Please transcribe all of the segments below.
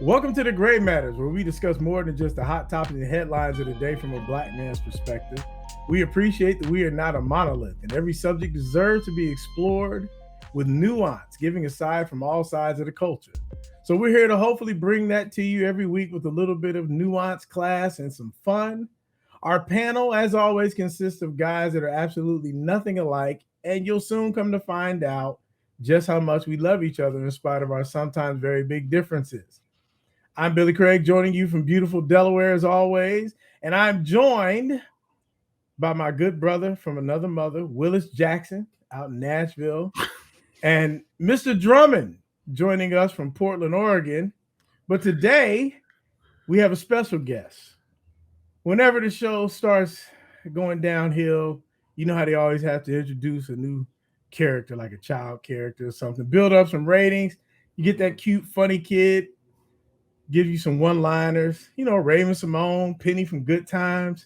Welcome to the Gray Matters, where we discuss more than just the hot topics and headlines of the day from a black man's perspective. We appreciate that we are not a monolith, and every subject deserves to be explored with nuance, giving a side from all sides of the culture. So we're here to hopefully bring that to you every week with a little bit of nuance, class, and some fun. Our panel, as always, consists of guys that are absolutely nothing alike, and you'll soon come to find out just how much we love each other in spite of our sometimes very big differences. I'm Billy Craig, joining you from beautiful Delaware as always, and I'm joined by my good brother from another mother, Willis Jackson, out in Nashville, and Mr. Drummond joining us from Portland, Oregon. But today we have a special guest. Whenever the show starts going downhill, you know how they always have to introduce a new character, like a child character or something, build up some ratings. You get that cute, funny kid, give you some one-liners, Raven Simone, Penny from Good Times.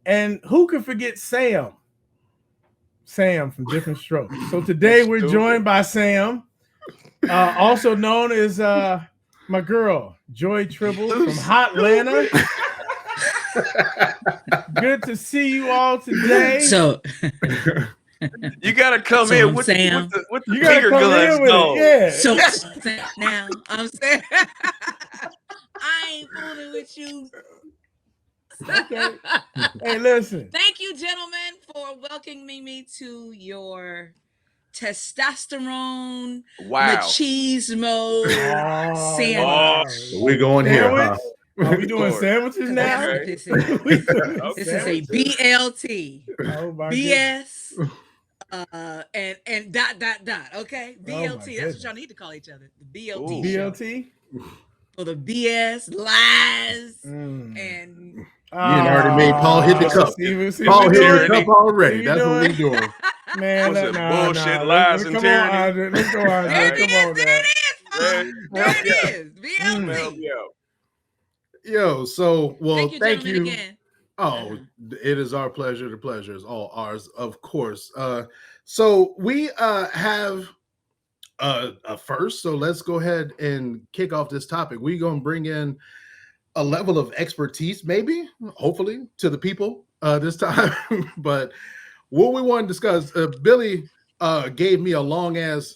And who could forget Sam? Sam from Different Strokes. So today we're joined by Sam, also known as my girl, Joy Tribble from Hotlanta. Good to see you all today. So you gotta come in with Sam. with the finger guns, though. Yeah. So now I'm saying I ain't fooling with you. Okay. Hey, listen. Thank you, gentlemen, for welcoming me to your testosterone machismo sandwich. We're going here, huh? Are we doing sandwiches now? Okay. This is a BLT. Oh my BS. And dot. Okay, BLT. That's what y'all need to call each other. The BLT. Ooh. BLT. For the BS lies and. You already made Paul hit the cup. Paul hit the cup already. That's what we're doing. Man, bullshit, lies, and tyranny. Let's go on. There it is. BLT. Yo, so thank you. Again. Oh, it is our pleasure. The pleasure is all ours, of course. So we have a first. So let's go ahead and kick off this topic. We're gonna bring in a level of expertise, maybe, hopefully, to the people this time. But what we want to discuss, Billy gave me a long ass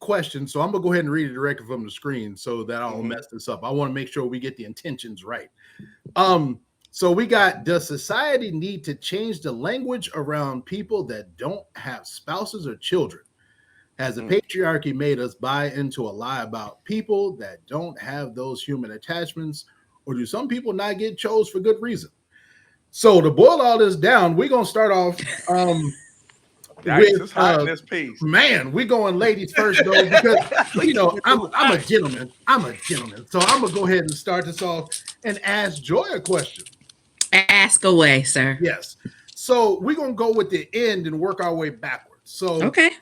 question, so I'm gonna go ahead and read it directly from the screen so that I don't mess this up. I want to make sure we get the intentions right. So we got, does society need to change the language around people that don't have spouses or children? Has the patriarchy made us buy into a lie about people that don't have those human attachments, or do some people not get chose for good reason? So to boil all this down, we're gonna start off with this piece. Man, we're going ladies first though, because I'm a gentleman. So I'm gonna go ahead and start this off and ask Joy a question. Ask away, sir. Yes. So we're gonna go with the end and work our way backwards. So okay.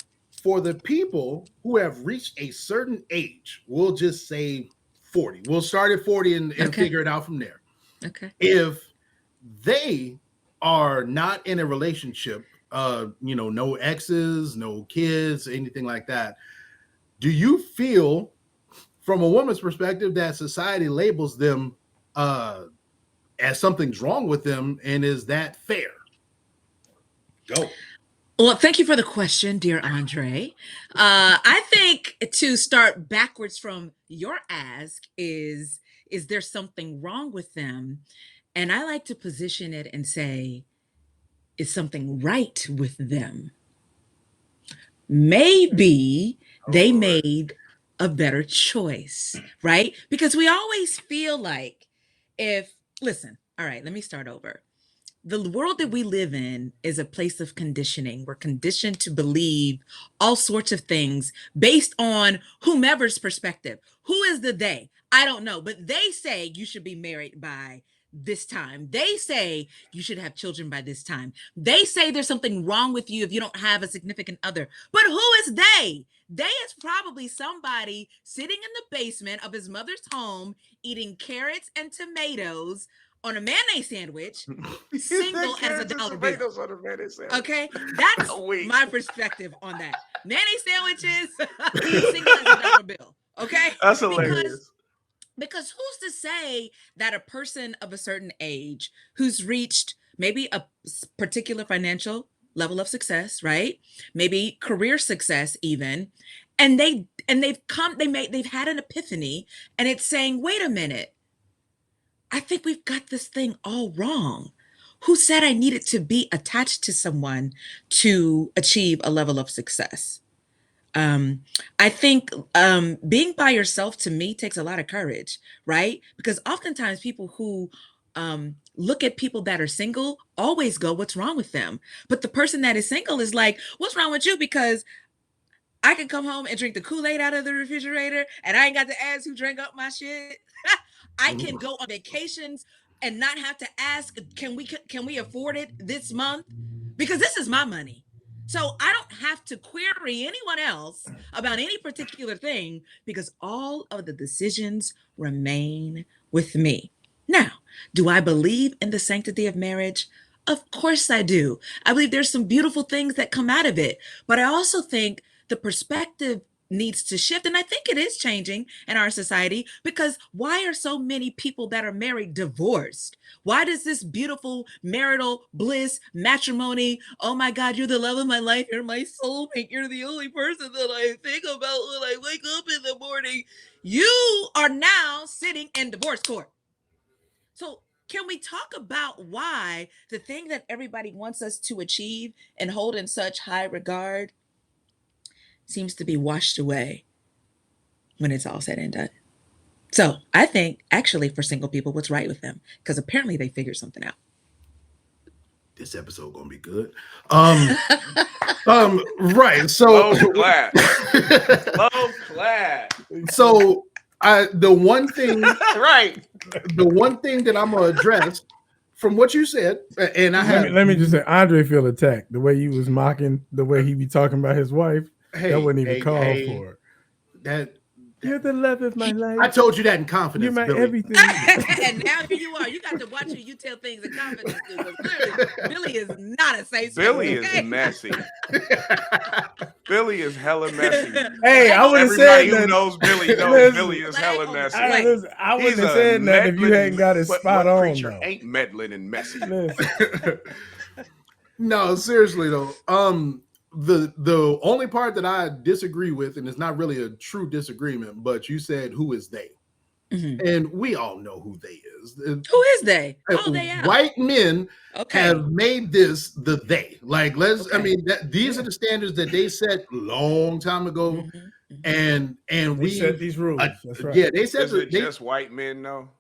For the people who have reached a certain age, we'll just say 40. We'll start at 40 and figure it out from there. Okay. If they are not in a relationship, no exes, no kids, anything like that, do you feel, from a woman's perspective, that society labels them as something's wrong with them, and is that fair? Go. Well, thank you for the question, dear Andre. I think to start backwards from your ask is there something wrong with them? And I like to position it and say, is something right with them? Maybe they made a better choice, right? Because we always feel like listen, all right, let me start over. The world that we live in is a place of conditioning. We're conditioned to believe all sorts of things based on whomever's perspective. Who is the they? I don't know, but they say you should be married by this time. They say you should have children by this time. They say there's something wrong with you if you don't have a significant other. But who is they? They is probably somebody sitting in the basement of his mother's home eating carrots and tomatoes on a mayonnaise sandwich, single as a dollar bill. Okay, that's my perspective on that. Mayonnaise sandwiches, single as a dollar bill. Okay, that's hilarious. Because who's to say that a person of a certain age who's reached maybe a particular financial level of success, right? Maybe career success even, and they've had an epiphany, and it's saying, wait a minute, I think we've got this thing all wrong. Who said I needed to be attached to someone to achieve a level of success? I think being by yourself to me takes a lot of courage, right? Because oftentimes people who look at people that are single always go, what's wrong with them? But the person that is single is like, what's wrong with you? Because I can come home and drink the Kool-Aid out of the refrigerator and I ain't got to ask who drank up my shit. I can go on vacations and not have to ask, can we afford it this month? Because this is my money. So I don't have to query anyone else about any particular thing because all of the decisions remain with me. Now, do I believe in the sanctity of marriage? Of course I do. I believe there's some beautiful things that come out of it, but I also think the perspective needs to shift. And I think it is changing in our society because why are so many people that are married divorced? Why does this beautiful marital bliss, matrimony, oh my God, you're the love of my life, you're my soulmate, you're the only person that I think about when I wake up in the morning. You are now sitting in divorce court. So can we talk about why the thing that everybody wants us to achieve and hold in such high regard seems to be washed away when it's all said and done? So I think actually for single people, what's right with them? Because apparently they figured something out. This episode gonna be good. Right. So low class. Low class. So the one thing right. The one thing that I'm gonna address from what you said, and let me just say, Andre feel attacked. The way you was mocking, the way he be talking about his wife, that wouldn't even call for it. You're the love of my life. I told you that in confidence. You're my Billy. everything. And now here you are. You got to watch who you tell things in confidence to. Because clearly, Billy is not a safe space. Billy is messy. Billy is hella messy. Hey, I would have said that. Everybody who knows Billy knows Billy is hella messy. I wouldn't have said that if you hadn't got it spot on. Preacher ain't meddling and messy. No, seriously though. The only part that I disagree with, and it's not really a true disagreement, but you said, who is they? Mm-hmm. And we all know who they is. Who is they? Oh, they are. White men have made this the they. Like, I mean, these are the standards that they set long time ago. Mm-hmm. And we set these rules. That's right. Yeah, they said just white men, though.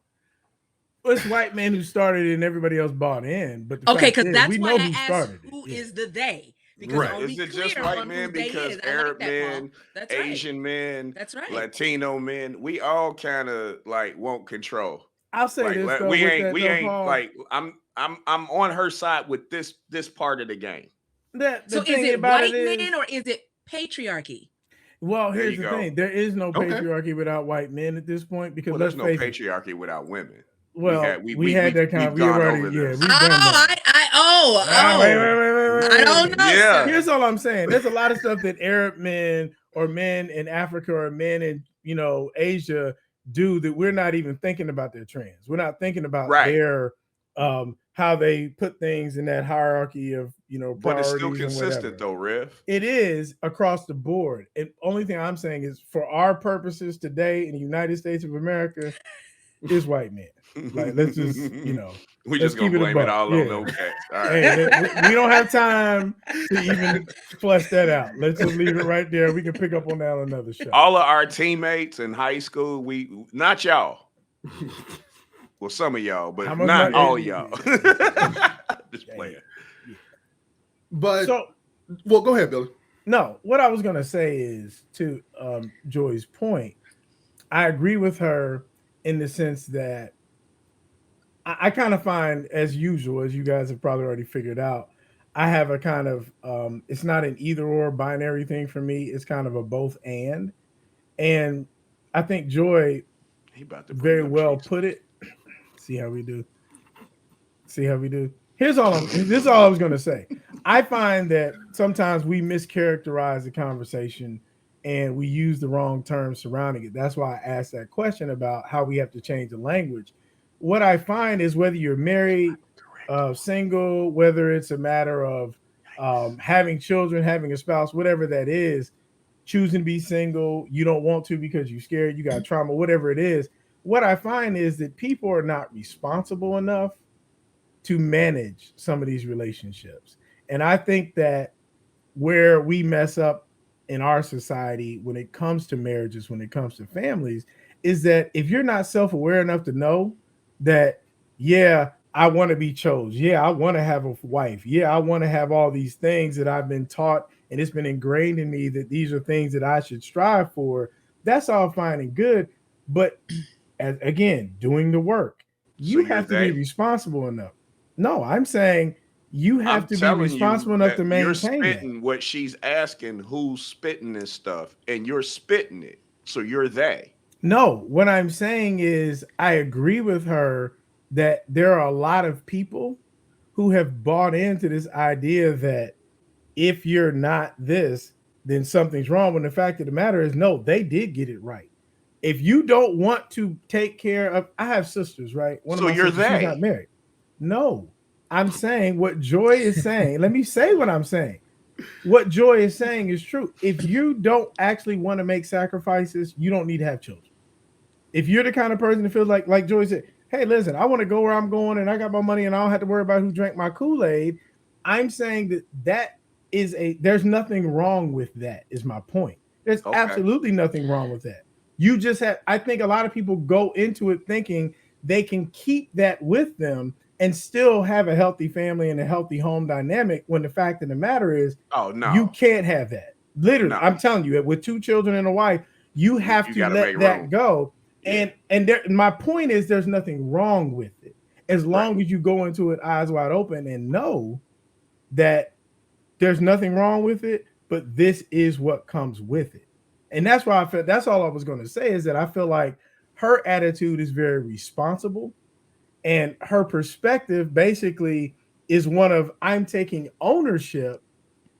Well, it's white men who started it and everybody else bought in. But because that's why I asked who is the they. Right. Is it just white men? Because Arab men, Asian men, Latino men, we all kind of like want control. I'll say like, this. Though, we ain't like I'm on her side with this part of the game. So is it white men or is it patriarchy? Well, here's the thing: there is no patriarchy without white men at this point. Because there's no patriarchy without women. Well, we had that kind of. We've already, we've done that. Wait. I don't know. Yeah. Here's all I'm saying. There's a lot of stuff that Arab men or men in Africa or men in Asia do that we're not even thinking about their trends. We're not thinking about their how they put things in that hierarchy of But it's still consistent though, Riff. It is across the board. And only thing I'm saying is for our purposes today in the United States of America is white men. Like, let's just, we just gonna blame it all on those cats. All right. Hey, we don't have time to even flesh that out. Let's just leave it right there. We can pick up on that on another show. All of our teammates in high school, not y'all. Well, some of y'all, but not all y'all. Just playing. But well, go ahead, Billy. No, what I was gonna say is to Joy's point, I agree with her in the sense that I kind of find, as usual, as you guys have probably already figured out, I have a kind of it's not an either or binary thing for me. It's kind of a both and I think Joy very well put it. See how we do. This is all I was going to say. I find that sometimes we mischaracterize the conversation and we use the wrong terms surrounding it. That's why I asked that question about how we have to change the language. What I find is whether you're married, single, whether it's a matter of having children, having a spouse, whatever that is, choosing to be single, you don't want to because you're scared, you got trauma, whatever it is. What I find is that people are not responsible enough to manage some of these relationships. And I think that where we mess up in our society when it comes to marriages, when it comes to families, is that if you're not self-aware enough to know that, yeah, I want to be chose. Yeah, I want to have a wife. Yeah, I want to have all these things that I've been taught and it's been ingrained in me that these are things that I should strive for. That's all fine and good. But as, again, doing the work, you have to be responsible enough. No, I'm saying you have to be responsible enough to maintain you're spitting what she's asking, who's spitting this stuff, and you're spitting it. So you're they. No, what I'm saying is I agree with her that there are a lot of people who have bought into this idea that if you're not this, then something's wrong. When the fact of the matter is, no, they did get it right. If you don't want to take care of, I have sisters, right? One of my sisters, she's not married. No, I'm saying what Joy is saying. Let me say what I'm saying. What Joy is saying is true. If you don't actually want to make sacrifices, you don't need to have children. If you're the kind of person that feels like Joy said, hey, listen, I want to go where I'm going and I got my money and I don't have to worry about who drank my Kool-Aid. I'm saying that is there's nothing wrong with that, is my point. There's absolutely nothing wrong with that. You just have, I think a lot of people go into it thinking they can keep that with them and still have a healthy family and a healthy home dynamic, when the fact of the matter is, you can't have that. Literally, I'm telling you, with 2 children and a wife, you have to let that go. Yeah. And my point is, there's nothing wrong with it as long as you go into it eyes wide open and know that there's nothing wrong with it, but this is what comes with it. And that's why I felt, that's all I was going to say, is that I feel like her attitude is very responsible, and her perspective basically is one of, I'm taking ownership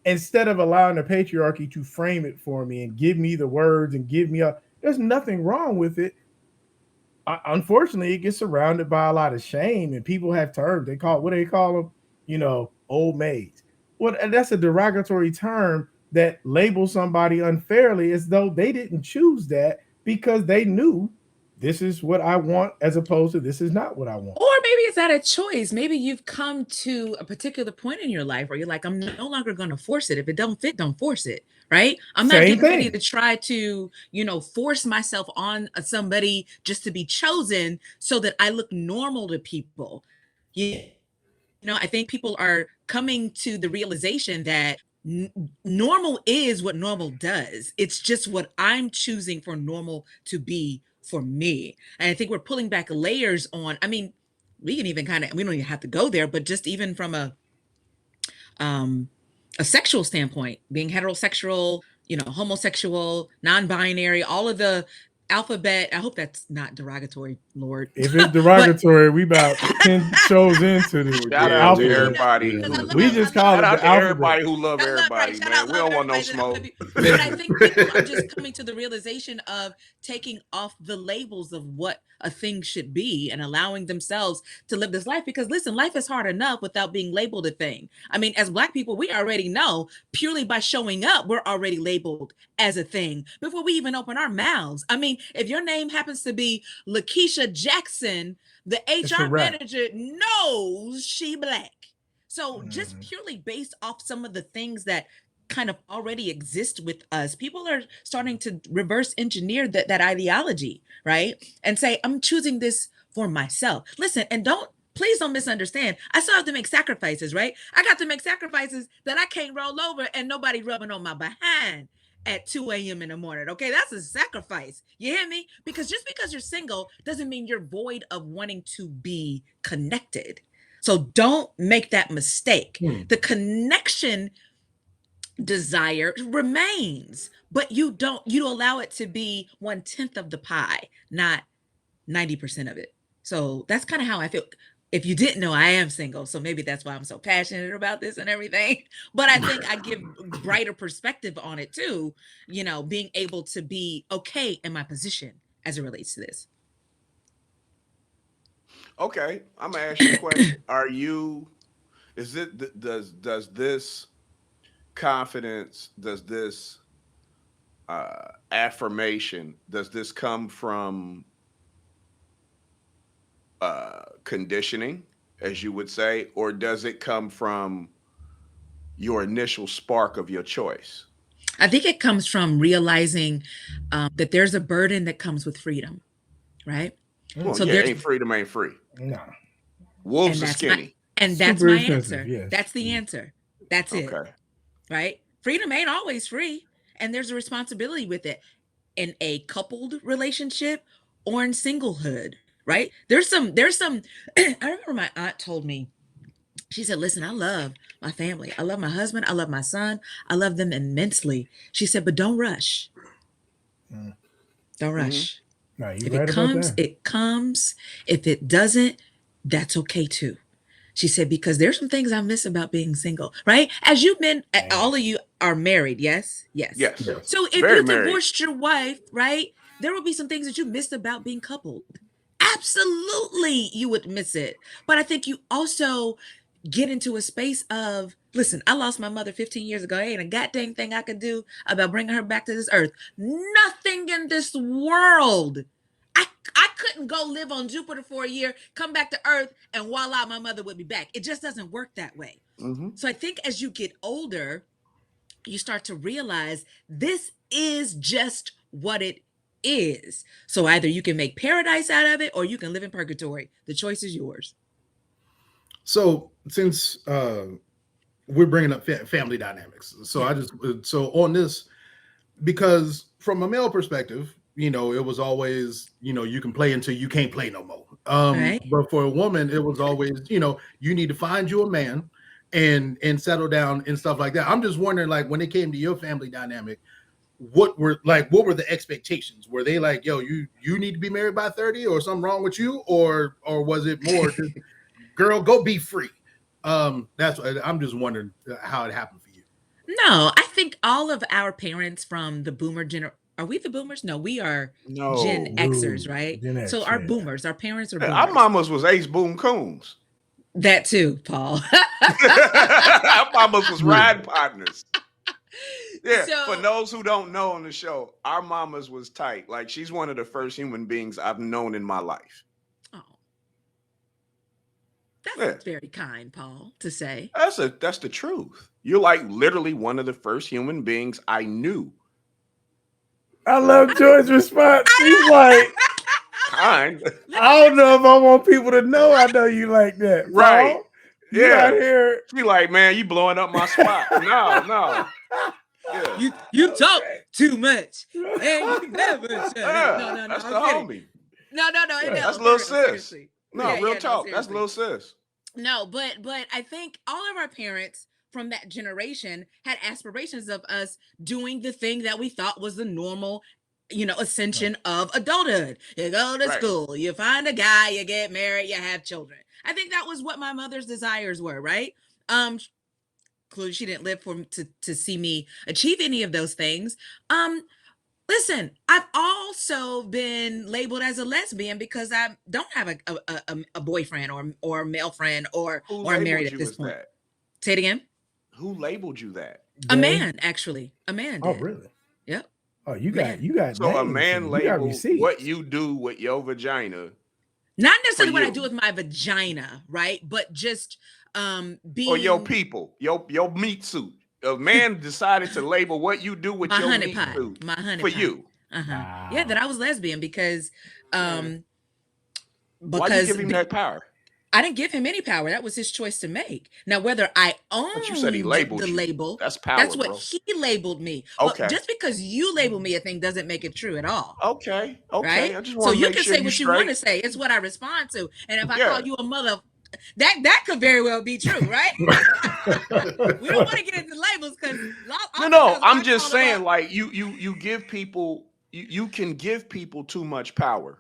instead of allowing the patriarchy to frame it for me and give me the words and give me there's nothing wrong with it. Unfortunately, it gets surrounded by a lot of shame, and people have terms. They call, what do they call them? Old maids. Well, that's a derogatory term that labels somebody unfairly as though they didn't choose that because they knew this is what I want, as opposed to this is not what I want. Or maybe it's not a choice. Maybe you've come to a particular point in your life where you're like, I'm no longer going to force it. If it don't fit, don't force it. Right? I'm not getting ready to try to, force myself on somebody just to be chosen so that I look normal to people. I think people are coming to the realization that normal is what normal does. It's just what I'm choosing for normal to be for me. And I think we're pulling back layers on, we can even we don't even have to go there, but just even from a sexual standpoint, being heterosexual, homosexual, non-binary, all of the alphabet. I hope that's not derogatory, Lord. If it's derogatory, we about 10 shows into this. Shout out to everybody. We just call it the everybody who love everybody, man. We don't want no smoke. But I think people are just coming to the realization of taking off the labels of what a thing should be and allowing themselves to live this life. Because listen, life is hard enough without being labeled a thing. As Black people, we already know purely by showing up, we're already labeled as a thing before we even open our mouths. If your name happens to be Lakeisha Jackson, the HR manager knows she Black. So just purely based off some of the things that kind of already exist with us, people are starting to reverse engineer that ideology, right? And say, I'm choosing this for myself. Listen, and please don't misunderstand. I still have to make sacrifices, right? I got to make sacrifices that I can't roll over and nobody rubbing on my behind at 2 a.m. in the morning. Okay, that's a sacrifice. You hear me? Because just because you're single doesn't mean you're void of wanting to be connected. So don't make that mistake. The connection desire remains, but you allow it to be 1/10 of the pie, not 90% of it. So that's kind of how I feel. If you didn't know, I am single, so maybe that's why I'm so passionate about this and everything. But I think I give brighter perspective on it too, being able to be okay in my position as it relates to this. Okay, I'm gonna ask you a question. Does this confidence, does this affirmation, does this come from conditioning, as you would say, or does it come from your initial spark of your choice? I think it comes from realizing that there's a burden that comes with freedom, right? Well, So yeah, there's, ain't freedom ain't free. No. and Wolves are that's my, skinny. and that's Super my expensive, answer. yes. That's the answer. That's it, Okay. right? Freedom ain't always free, and there's a responsibility with it in a coupled relationship or in singlehood, right? There's some I remember my aunt told me, she said, listen, I love my family. I love my husband. I love my son. I love them immensely. She said, but don't rush. Mm. Don't rush. No, you If right it about comes, that. it comes. If it doesn't, that's okay too. She said, because there's some things I miss about being single, right? As you men, all of you are married, yes? Yes. Yes. Yes. So if Very you married. divorced your wife, right, there will be some things that you missed about being coupled. Absolutely, you would miss it. But I think you also get into a space of, listen, I lost my mother 15 years ago. There ain't a goddamn thing I could do about bringing her back to this earth. Nothing in this world. I couldn't go live on Jupiter for a year, come back to Earth, and voila, my mother would be back. It just doesn't work that way. Mm-hmm. So I think as you get older, you start to realize this is just what it is. So either you can make paradise out of it or you can live in purgatory. The choice is yours. So since we're bringing up family dynamics, so so on this, because from a male perspective, it was always, you can play until you can't play no more. Right. But for a woman, it was always, you need to find you a man and settle down and stuff like that. I'm just wondering, like, when it came to your family dynamic, what were the expectations? Were they like, yo, you need to be married by 30 or something wrong with you? Or was it more just, girl, go be free? That's what I'm just wondering how it happened for you. No, I think all of our parents from the boomer generation, are we the boomers? No, we are Gen Xers, right? Gen X, so our yeah. boomers, our parents are Yeah, boomers. our mamas was Ace Boom Coons. That too, Paul. Our mamas was ride partners. Yeah, So- for those who don't know on the show, our mamas was tight. Like, she's one of the first human beings I've known in my life. Oh, that's very kind, Paul, to say. That's the truth. You're like literally one of the first human beings I knew. I love Joy's response. She's like, Kind. I don't know if I want people to know I know you like that. Paul. Right. You Yeah. out here. She like, man, you blowing up my spot. No. Yeah. You talk too much. And you never shut up. No. That's the I'm homie. No. That's little sis. Seriously. No, Yeah, real no, talk. That's seriously. little sis. No, but I think all of our parents from that generation had aspirations of us doing the thing that we thought was the normal, ascension of adulthood. You go to school, you find a guy, you get married, you have children. I think that was what my mother's desires were, right? Clearly she didn't live to see me achieve any of those things. Listen, I've also been labeled as a lesbian because I don't have a boyfriend or a male friend or I'm married at this point. Say it again. Who labeled you that? A man, actually. A man did. Oh, really? Yep. Oh, you got. So a man labeled what you do with your vagina. Not necessarily what I do with my vagina, right? But just being or your people, your meat suit. A man decided to label what you do with your meat suit my honey for pie. you. Wow. Yeah, that I was lesbian because why you give him that power? I didn't give him any power. That was his choice to make. Now, whether I owned but you said he labeled the you. label, that's power. That's what bro. he labeled me. Okay. Well, just because you label me a thing doesn't make it true at all. Okay. Right? I just so want to you make can sure say what you want to say. It's what I respond to. And if I call you a mother, that could very well be true, right? We don't want to get into labels because no. I'm just saying, like you give people, you can give people too much power.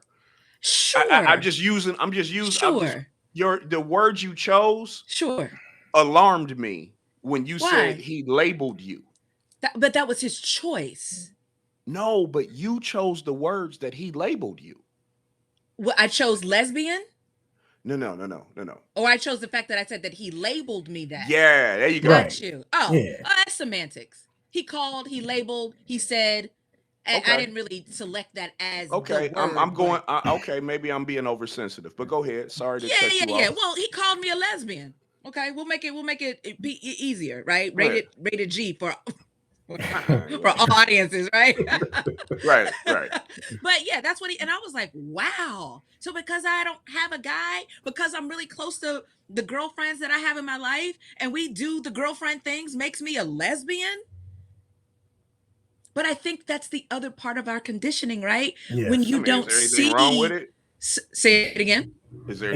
Sure. I'm just using. Sure. the words you chose Sure. alarmed me when you Why? said he labeled you. But that was his choice. No, but you chose the words that he labeled you. Well, I chose lesbian. No. Or I chose the fact that I said that he labeled me that. Yeah, there you go. Got you. Oh, Yeah. That's semantics. He called, he labeled, he said. And I didn't really select that as the word. I'm going. Okay, maybe I'm being oversensitive, but go ahead. Sorry to cut you off. Well, he called me a lesbian. Okay, we'll make it be easier, right? Rated G for all audiences, right? right. But yeah, that's what and I was like, wow. So because I don't have a guy, because I'm really close to the girlfriends that I have in my life, and we do the girlfriend things, makes me a lesbian. But I think that's the other part of our conditioning, right? Yes. When you don't is there see. anything wrong with it? Say it again. Is there?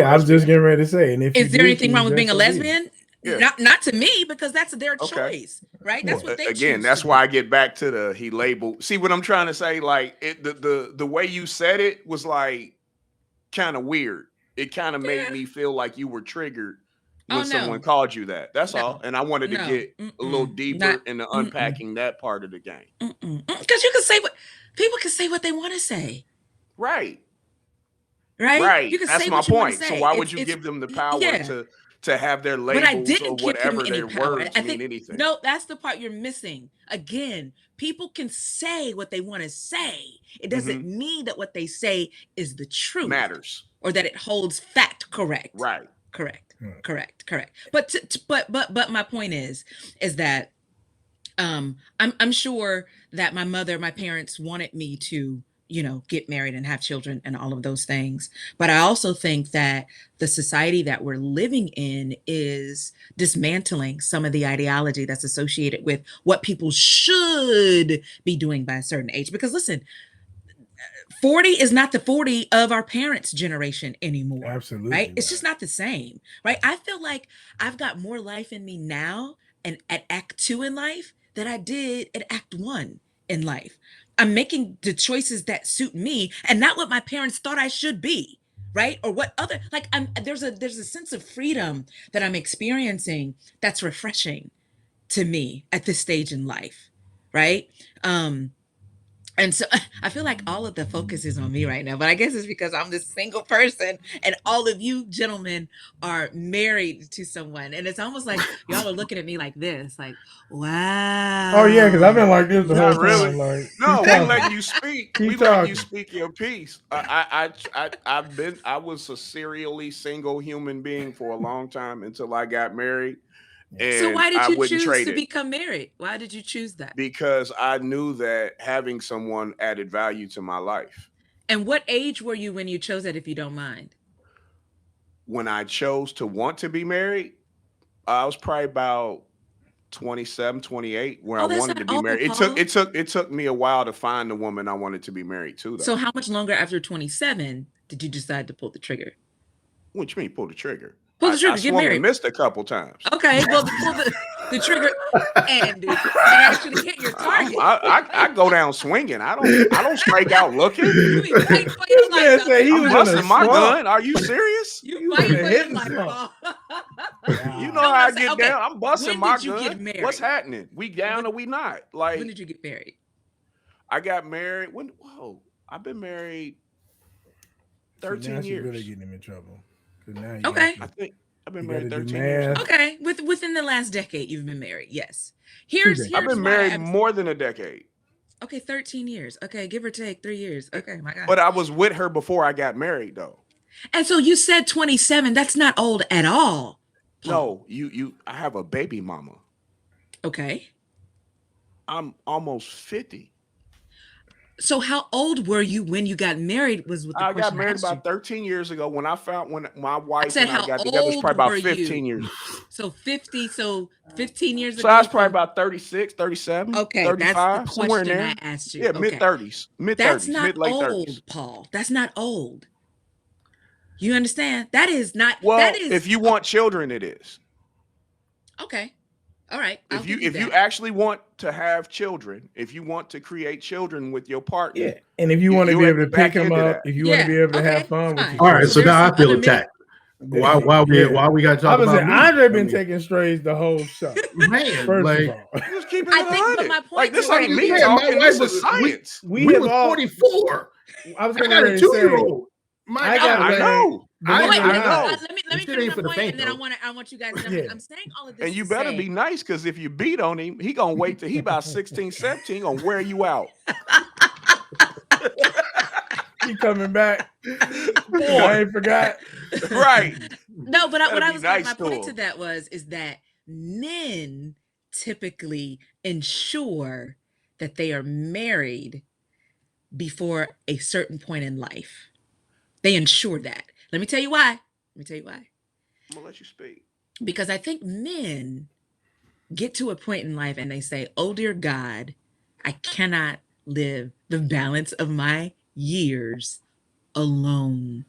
I was just getting ready to say. And if is there anything wrong with being a lesbian? Yeah. Not to me, because that's their choice, right? That's what they again. That's why I get back to he labeled. See what I'm trying to say? Like the way you said it was like kind of weird. It kind of made me feel like you were triggered when someone called you that. That's all. And I wanted to get a little deeper into unpacking that part of the game. Because you can say people can say what they want to say. Right. You can That's say my what you point. say. So why would you give them the power to have their labels but I didn't or whatever their words I think, mean anything? No, that's the part you're missing. Again, people can say what they want to say. It doesn't mean that what they say is the truth. Matters. Or that it holds fact correct. Right. Correct. But my point is that I'm sure that my parents wanted me to, get married and have children and all of those things. But I also think that the society that we're living in is dismantling some of the ideology that's associated with what people should be doing by a certain age. Because listen, 40 is not the 40 of our parents' generation anymore. Absolutely. Right? It's just not the same. Right? I feel like I've got more life in me now and at Act 2 in life than I did at Act 1 in life. I'm making the choices that suit me and not what my parents thought I should be. Right? Or what other, like there's a sense of freedom that I'm experiencing that's refreshing to me at this stage in life. Right? And so I feel like all of the focus is on me right now, but I guess it's because I'm this single person and all of you gentlemen are married to someone. And it's almost like y'all are looking at me like this, like, wow. Oh yeah, because I've been like this the whole time. Really? Like, no, we letting you speak. We letting you speak your piece. I was a serially single human being for a long time until I got married. And so why did you choose to become married? Why did you choose that? Because I knew that having someone added value to my life. And what age were you when you chose that, if you don't mind? When I chose to want to be married, I was probably about 27, 28, where I wanted to be married. It took me a while to find the woman I wanted to be married to, though. So how much longer after 27 did you decide to pull the trigger? What you mean pull the trigger? Pull the trigger, get married. And missed a couple times. Okay, well, pull the trigger and actually hit your target. I go down swinging. I don't strike out looking. You be fighting for your life. I'm busting my gun. Are you serious? You fighting for your life. You know how I get down. I'm busting my gun. When did you get married? What's happening? We down or we not? Like, when did you get married? I got married when? Whoa, I've been married 13 years. Really getting him in trouble. Okay. I think I've been married 13 years. Okay. Within the last decade, you've been married. Yes. I've been married more than a decade. Okay, 13 years. Okay, give or take 3 years. Okay, my God. But I was with her before I got married, though. And so you said 27. That's not old at all. No, I have a baby mama. Okay. I'm almost 50. So how old were you when you got married? I got married about 13 years ago. When my wife and I got together, it was probably about 15 years. So 15 years ago. So I was probably about 36, 37, okay, 35, that's the somewhere in there. I asked you. Yeah, mid-30s. That's not mid-late old, 30s. Paul. That's not old. You understand? That is not. Well, that is, if you want children, it is. Okay. All right. If you actually want to have children, if you want to create children with your partner, and if you want to be able to pick them up, if you want to be able to have fun with all right, so now I feel attacked. Why we got to I talk was about saying me? Andre been taking strays the whole show. Man, First like, of all, Just keep it I think, but 100. my point Like, this is- ain't me Man, talking. my This wife is was- science. we we have was all. 44. I was I getting got a ready to say, 2-year-old. My I got God, I know. believe Wait, it or I not, know. let me This shit finish ain't my for the point, faint, and then though. I want you guys to jump Yeah. in. I'm saying all of this. And you to better say, be nice, because if you beat on him, he gonna wait till he about 16, 17, gonna wear you out. he coming back. Boy, I ain't forgot. right. No, but Better what I be was nice my to point to him. that is that men typically ensure that they are married before a certain point in life. They ensure that. Let me tell you why. I'm gonna let you speak. Because I think men get to a point in life and they say, "Oh dear God, I cannot live the balance of my years alone.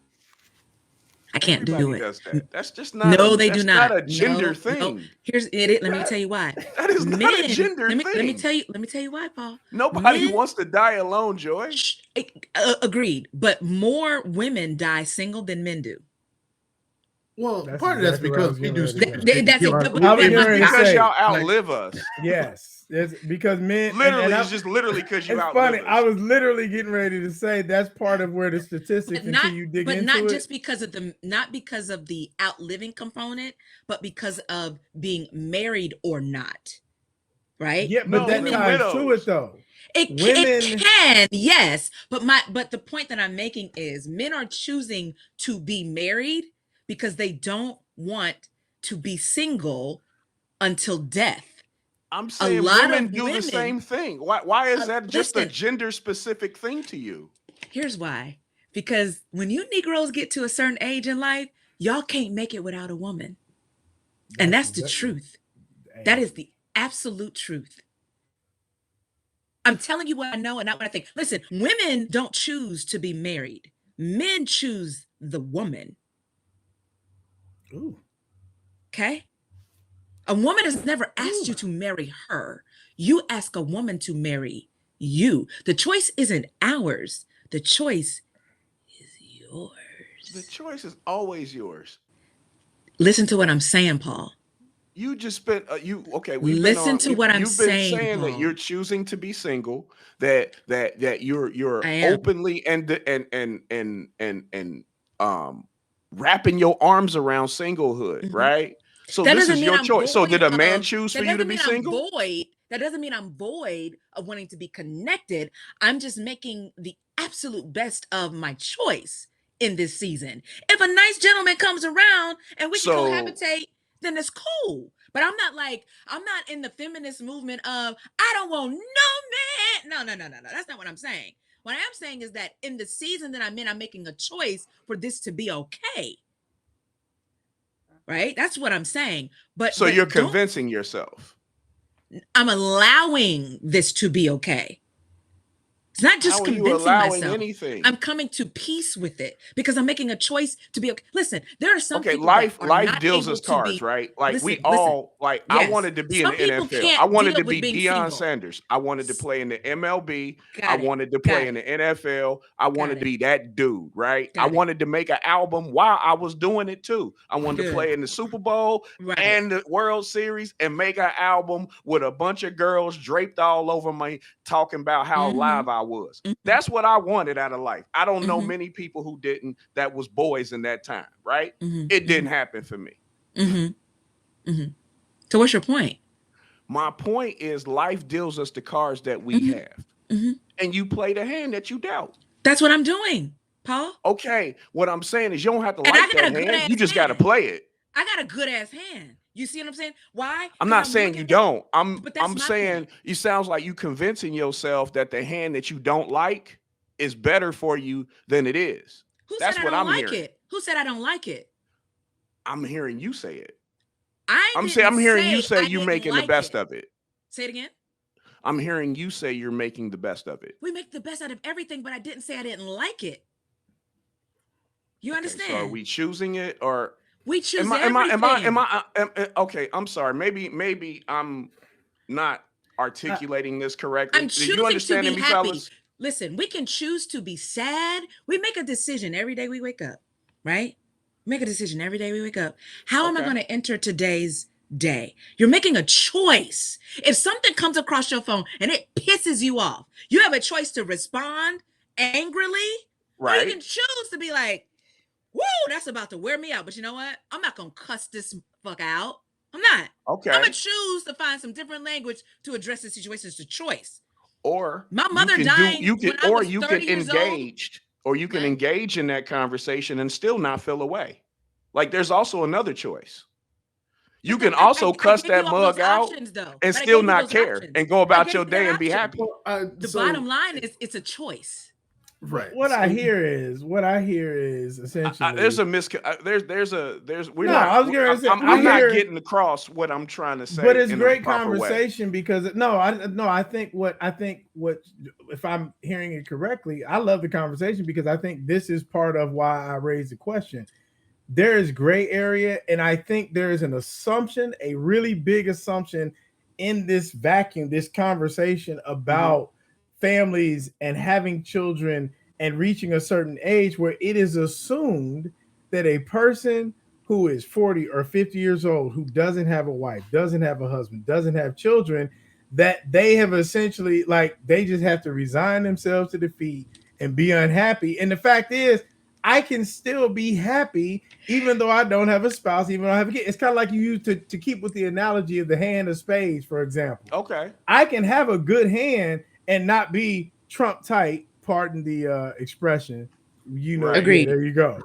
I can't do Everybody it." does that. That's just not No, a they do that's not not. a gender No. thing. Here's it. Let me tell you why. That is not a gender Let me thing. tell you why, Paul. Nobody Men, wants to die alone, Joy. agreed, but more women die single than men do. Well, That's part of that's exactly where I was because we getting do ready to stupid go. shit. That's it. Like, I was getting ready to Because say, y'all outlive us. Yes, it's because men. Literally, and it's just literally because you it's outlive funny. us. I was literally getting ready to say that's part of where the statistics, But not, until you dig but into not it. just because of the outliving component, but because of being married or not. Right? Yeah, but No, that they're ties to widows. it though. It Women- can, yes, but the point that I'm making is men are choosing to be married because they don't want to be single until death. I'm saying lot women of do the women- same thing. Why is that just a listen. gender specific thing to you? Here's why. Because when you Negroes get to a certain age in life, y'all can't make it without a woman. And that's the truth. That is the absolute truth. I'm telling you what I know and not what I think. Listen, women don't choose to be married. Men choose the woman. Ooh. Okay? A woman has never asked you to marry her. You ask a woman to marry you. The choice isn't ours. The choice is yours. The choice is always yours. Listen to what I'm saying, Paul. You just spent okay. Listen to what I'm You've been saying, saying that Paul. you're choosing to be single. That you're I am. openly and wrapping your arms around singlehood, Mhm. right? So That this doesn't is mean your I'm choice. So void did a man of- choose that for you to doesn't be mean single? That doesn't mean I'm void of wanting to be connected. I'm just making the absolute best of my choice in this season. If a nice gentleman comes around and we can So- cohabitate, then it's cool. But I'm not in the feminist movement of I don't want no man. No. That's not what I'm saying. What I am saying is that in the season that I'm in, I'm making a choice for this to be okay. Right? That's what I'm saying. But you're don't- convincing yourself. I'm allowing this to be okay. It's not just How are you convincing allowing myself. anything? I'm coming to peace with it because I'm making a choice to be okay. Listen, there are some Okay, people life that are life not deals able us to cards, be, right? Like listen, we all like I yes. wanted to be in Some the people NFL. can't I wanted deal to with be being Deion single. Sanders. I wanted to play in the MLB. I Got it. wanted to play Got in it. the NFL. I wanted Got to be that dude, right? I Got it. wanted to make an album while I was doing it too. I wanted to Good. play in the Super Bowl Right. and the World Series and make an album with a bunch of girls draped all over me talking about how Mhm. live I was. Mhm. That's what I wanted out of life. I don't know Mhm. many people who didn't, that was boys in that time, right? Mhm. It didn't happen for me. So what's your point? My point is life deals us the cards that we have. And you play the hand that you dealt. That's what I'm doing, Paul. Okay. What I'm saying is you don't have to And I like got that a good hand. ass You just got to hand. play it. I got a good ass hand. You see what I'm saying? Why? I'm 'Cause not saying you looking at- don't. But that's I'm my saying point. it sounds like you convincing yourself that the hand that you don't like is better for you than it is. Who That's said I what don't I'm like hearing. it? Who said I don't like it? I'm hearing you say it. I'm I'm hearing you say I you're didn't making the like best it. of it. Say it again. I'm hearing you say you're making the best of it. We make the best out of everything, but I didn't say I didn't like it. You Okay, understand? so are we choosing it or we choose okay, I'm sorry. Maybe I'm not articulating this correctly. I'm Do choosing you understand to be me, happy. fellas? Listen, we can choose to be sad. We make a decision every day we wake up, right? Make a decision every day we wake up. How am I Okay. going to enter today's day? You're making a choice. If something comes across your phone and it pisses you off, you have a choice to respond angrily, or you Right. can choose to be like, woo, that's about to wear me out. But you know what? I'm not going to cuss this fuck out. I'm not. I'm Okay. going to choose to find some different language to address the situation. It's a choice. Or My you mother can died do you can when I or was you 30 can years old. engage or you can Right. engage in that conversation and still not feel away. Like there's also another choice. You can also cuss gave you that all those mug out options, though. and But I still gave you not those care options. and go I about gave your you that day and be option. happy. Well, The bottom line is it's a choice. right. What I So- hear is essentially There's a we're No, not. I was gonna say, I'm I not hear- getting across what I'm trying to say. but it's in great a proper way. conversation because I think what if I'm hearing it correctly, I love the conversation because I think this is part of why I raised the question. There is gray area, and I think there is an assumption, a really big assumption in this vacuum, this conversation about families and having children and reaching a certain age where it is assumed that a person who is 40 or 50 years old, who doesn't have a wife, doesn't have a husband, doesn't have children, that they have essentially, like, they just have to resign themselves to defeat and be unhappy. And the fact is, I can still be happy even though I don't have a spouse, even though I have a kid. It's kind of like you used to keep with the analogy of the hand of spades, for example. Okay. I can have a good hand and not be Trump tight, pardon the expression. You know, Right. Agreed. There you go.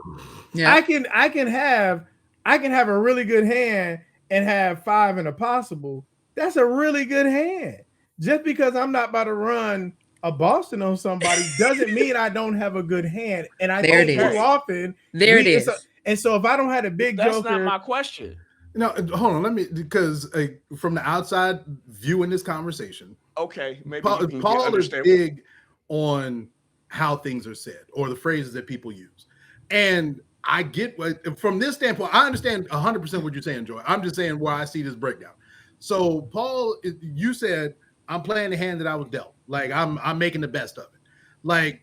Yeah. I can have a really good hand and have 5 in a possible. That's a really good hand. Just because I'm not about to run a Boston on somebody doesn't mean I don't have a good hand. And I There it think is. too often There it is. and so if I don't have a big That's joker, not my question. No, hold on. Let me, because from the outside viewing this conversation, Okay, maybe Paul, you can Paul is understand. big on how things are said or the phrases that people use, and I get from this standpoint. I understand 100% what you're saying, Joy. I'm just saying where I see this breakdown. So, Paul, you said I'm playing the hand that I was dealt. Like I'm making the best of it. Like,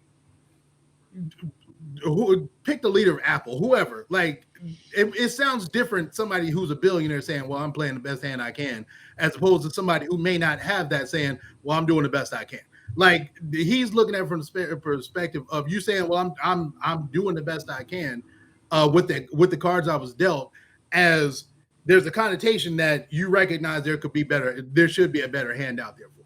who pick the leader of Apple, whoever. Like, it sounds different. Somebody who's a billionaire saying, "Well, I'm playing the best hand I can," as opposed to somebody who may not have that saying, "Well, I'm doing the best I can." Like, he's looking at it from the perspective of you saying, "Well, I'm doing the best I can with the cards I was dealt." As there's a connotation that you recognize there could be better. There should be a better hand out there for you.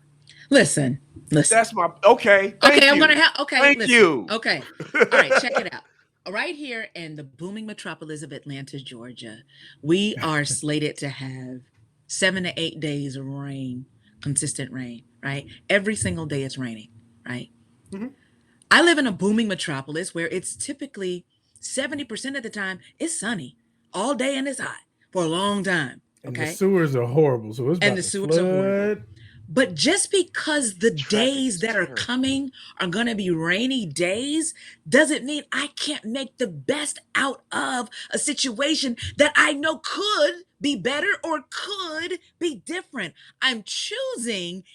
Listen. That's my okay. Thank Okay, you. I'm gonna have. Okay, Thank listen. you. Okay, all right, check it out. Right here in the booming metropolis of Atlanta, Georgia, we are slated to have 7 to 8 days of rain, consistent rain. Right, every single day it's raining. Right. Mhm. I live in a booming metropolis where it's typically 70% of the time it's sunny all day and it's hot for a long time. and Okay, the sewers are horrible, so it's about and the to sewers are horrible. flood. But just because the Traffic days is that are terrible. coming are going to be rainy days doesn't mean I can't make the best out of a situation that I know could be better or could be different. I'm choosing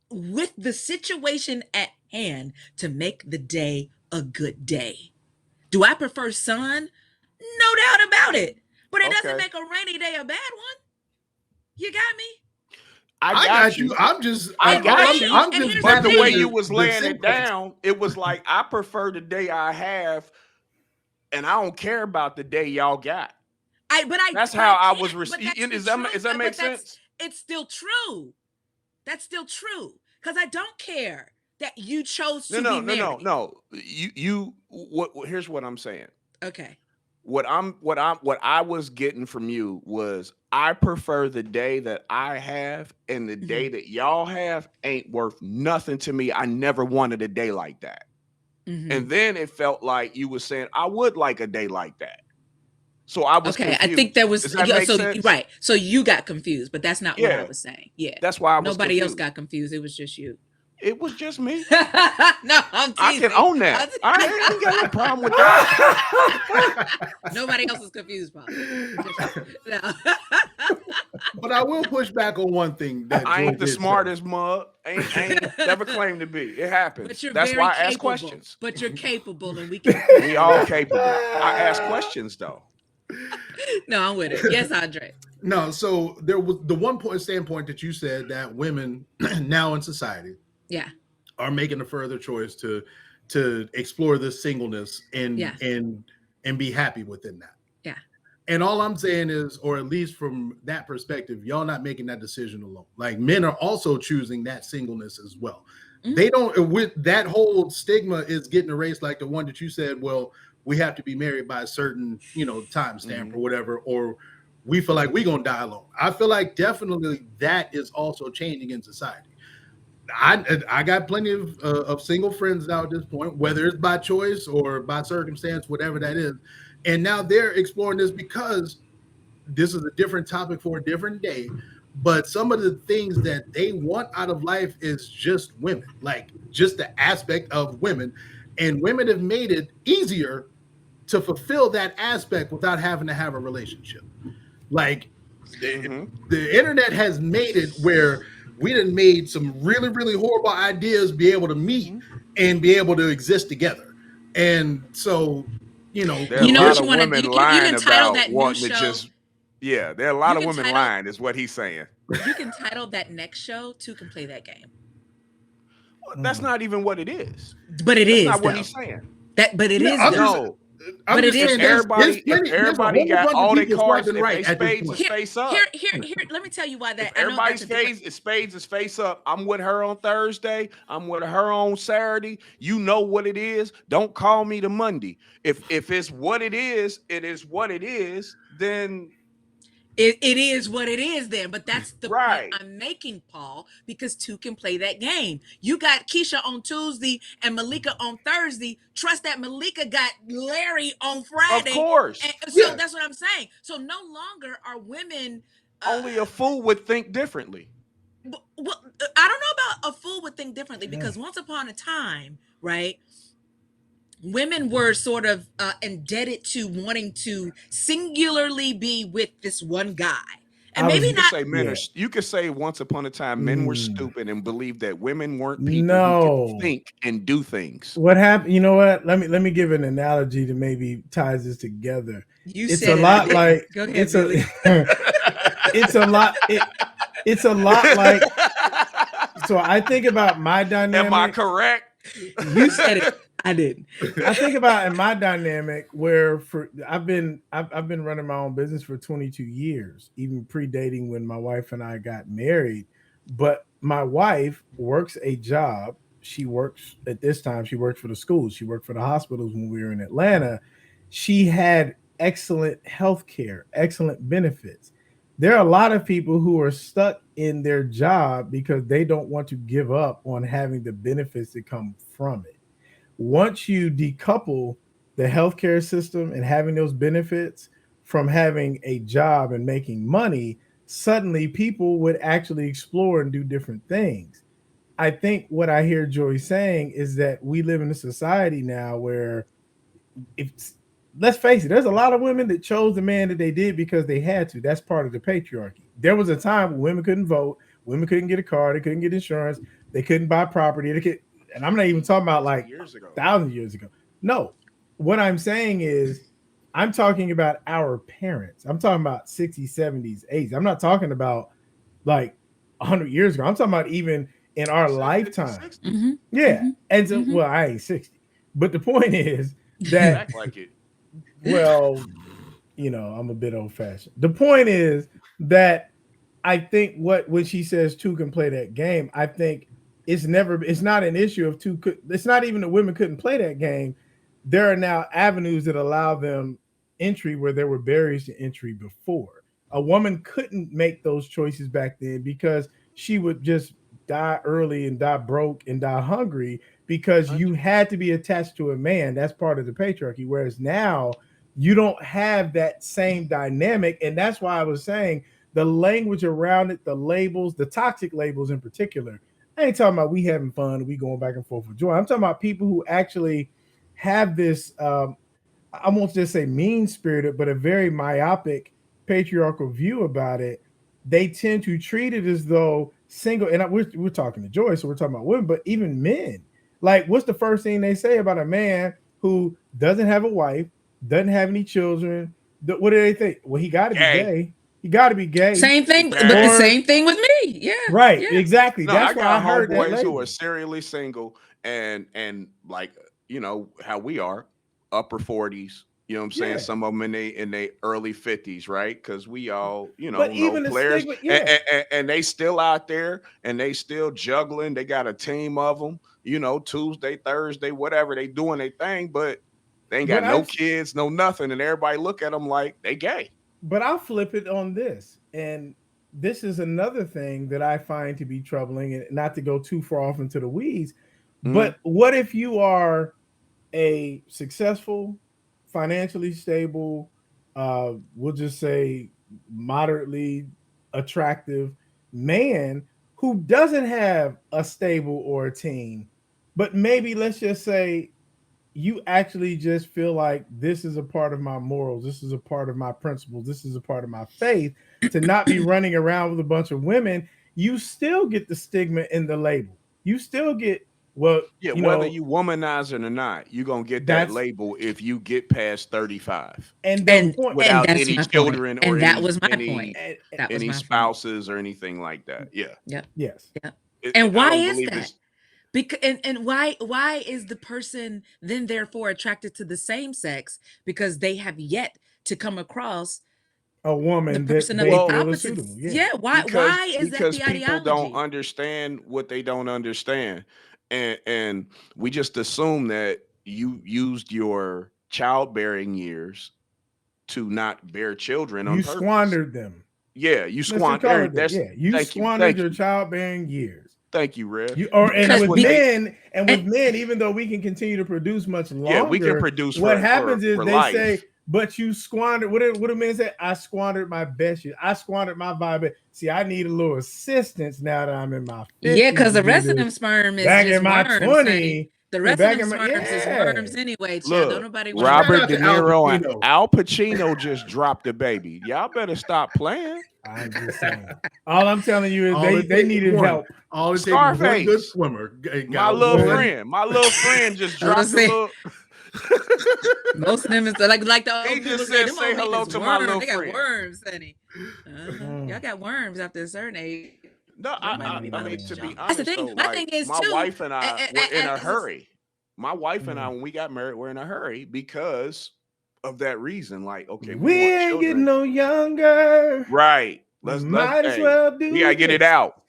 with the situation at hand to make the day a good day. Do I prefer sun? No doubt about it. But it doesn't Okay. make a rainy day a bad one. You got me? I I got you. I'm just. I got you. I'm And just. here's But the the way thing. you was laying it simplest. down, it was like I prefer the day I have, and I don't care about the day y'all got. That's how I was receiving. Does that make sense? It's still true. That's still true. Because I don't care that you chose to be married. No. Here's what I'm saying. Okay. What I was getting from you was I prefer the day that I have, and the day that y'all have ain't worth nothing to me. I never wanted a day like that. And then it felt like you were saying I would like a day like that. So I was okay. confused. I think there was Does that make sense? right. So you got confused, but that's not what I Yeah. was saying. Yeah. That's why I was Nobody else confused. got confused. It was just you. It was just me. No, I'm I teasing. can own that. I ain't got no problem with that. Nobody else is confused, Bob. No. But I will push back on one thing. That I Joy ain't the did say. smartest mug. Ain't never claimed to be. It happens. But you're That's very why I ask capable. questions. But you're capable, and we can. We all capable. I ask questions though. No, I'm with it. Yes, Andre. No, so there was the one point standpoint that you said that women now in society Yeah. are making a further choice to explore this singleness Yes. and be happy within that. Yeah. And all I'm saying is, or at least from that perspective, y'all not making that decision alone. Like men are also choosing that singleness as well. Mm-hmm. They don't, with that whole stigma is getting erased, like the one that you said, well, we have to be married by a certain, time stamp or whatever, or we feel like we're gonna die alone. I feel like definitely that is also changing in society. I got plenty of single friends now at this point, whether it's by choice or by circumstance, whatever that is. And now they're exploring this because this is a different topic for a different day. But some of the things that they want out of life is just women, like just the aspect of women. And women have made it easier to fulfill that aspect without having to have a relationship. Like the internet has made it where we done made some really, really horrible ideas be able to meet and be able to exist together. And so, there are a lot of women lying about wanting to just, there are a lot of women lying is what he's saying. You can title that next show, Two Can Play That Game. Well, that's not even what it is. But it is not what he's saying. But it is no. But it is. Everybody got all their cards right. Spades is face up. Here. Let me tell you why that. Everybody's spades is face up. I'm with her on Thursday. I'm with her on Saturday. You know what it is. Don't call me to Monday. If it's what it is what it is. Then it is what it is then. But that's the point I'm making, Paul, because two can play that game. You got Keisha on Tuesday and Malika on Thursday. Trust that Malika got Larry on Friday. Of course. And so that's what I'm saying. So no longer are women. Only a fool would think differently. Well, I don't know about a fool would think differently because once upon a time, right? Women were sort of indebted to wanting to singularly be with this one guy. And maybe not. You could say once upon a time men were stupid and believed that women weren't people who could think and do things. What happened? You know what? Let me give an analogy that maybe ties this together. It's a lot like it's a lot. It's a lot like. So I think about my dynamic. Am I correct? You said it. I didn't. I think about in my dynamic where I've been running my own business for 22 years, even predating when my wife and I got married. But my wife works a job. She works at this time. She worked for the schools. She worked for the hospitals when we were in Atlanta. She had excellent health care, excellent benefits. There are a lot of people who are stuck in their job because they don't want to give up on having the benefits that come from it. Once you decouple the healthcare system and having those benefits from having a job and making money, suddenly people would actually explore and do different things. I think what I hear Joy saying is that we live in a society now where, let's face it, there's a lot of women that chose the man that they did because they had to. That's part of the patriarchy. There was a time when women couldn't vote, women couldn't get a car, they couldn't get insurance, they couldn't buy property, and I'm not even talking about like thousands of years ago. No, what I'm saying is I'm talking about our parents. I'm talking about 60s, 70s, 80s. I'm not talking about like 100 years ago. I'm talking about even in our lifetime. Mm-hmm. Yeah. Mm-hmm. And so, well, I ain't 60. But the point is that, act like it. Well, I'm a bit old fashioned. The point is that I think when she says two can play that game, I think it's not an issue of two. It's not even that women couldn't play that game. There are now avenues that allow them entry where there were barriers to entry before. A woman couldn't make those choices back then because she would just die early and die broke and die hungry because you had to be attached to a man. That's part of the patriarchy. Whereas now you don't have that same dynamic. And that's why I was saying the language around it, the labels, the toxic labels in particular. I ain't talking about we having fun and we going back and forth with joy. I'm talking about people who actually have this, I won't just say mean-spirited, but a very myopic patriarchal view about it. They tend to treat it as though single, and we're talking to Joy, so we're talking about women, but even men. Like, what's the first thing they say about a man who doesn't have a wife, doesn't have any children, What do they think? Well, he got to be Gay. gay. He got to be gay. Same thing, but Gay. the Or same thing with me. Yeah. right, Yeah. exactly. No, That's I why I got heard that homeboys who label. are serially single and like how we are, upper 40s. You know what I'm saying? Yeah, Some of them in they early 50s, right? Because we all but know even the players, stigma, yeah. and they still out there and they still juggling. They got a team of them. Tuesday, Thursday, whatever they doing their thing, but they ain't But got no I've kids, no nothing, and everybody look at them like they gay. but I'll flip it on this. And this is another thing that I find to be troubling, and not to go too far off into the weeds. Mm-hmm. But what if you are a successful, financially stable, we'll just say moderately attractive man who doesn't have a stable or a team, but maybe let's just say you actually just feel like this is a part of my morals, this is a part of my principles, this is a part of my faith, to not be running around with a bunch of women. You still get the stigma in the label. You still get, well, Yeah, you whether know, you womanize it or not, you're gonna get that that's label if you get past 35 and the And point. and without that's any my point. children or And that was my point. And, That was any my point. spouses or anything like that. Yeah. Yep. yes, Yep. And I why don't is believe that? it's Because and why is the person then therefore attracted to the same sex, because they have yet to come across a the woman that person of they the well feel is opposite? suitable. Yeah, Yeah, because why is that because the people don't ideology? understand what they don't understand. And we just assume that you used your childbearing years to not bear children on you purpose. squandered them. Yeah, you Let's just squander call there. it that. That's Yeah, you thank you. squandered Thank your you. childbearing years. Thank you, Rev. You or and Because That's with what they men, and with and men, even though we can continue to produce much yeah, we can longer, produce what happens is for they say, life. "But you squandered." What do men say? I squandered my best years. I squandered my vibe. See, I need a little assistance now that I'm in my yeah, fifties because to the do rest of this. them sperm is Back just in my worms, honey. 20, The yeah, rest of back them in my sperms is yeah. worms anyway, child. Don't Look, nobody want Shout Robert out De to Al Niro and Pacino. Al Pacino just dropped a baby. Y'all better stop playing. I'm just saying. All I'm telling you is All it they takes is needed one. help. All it takes is one good Scarface, swimmer. my Got little one. friend. My little friend just I was dropped a gonna say little. most of them is like the old He people just say, said, them "Say old men hello is to my worms. little They got friend." worms, honey. Y'all Mm, got worms after a certain age. No, Don't nobody want to be I bothered mean with to be y'all. That's the honest thing. though, My like thing is my too, wife and I were in a as it's, hurry. My wife and I, mm. when we got married, were in a hurry because of that reason. Like, okay, we We want ain't getting children, no younger. right? Let's Might as hey, well we do gotta get it this. out.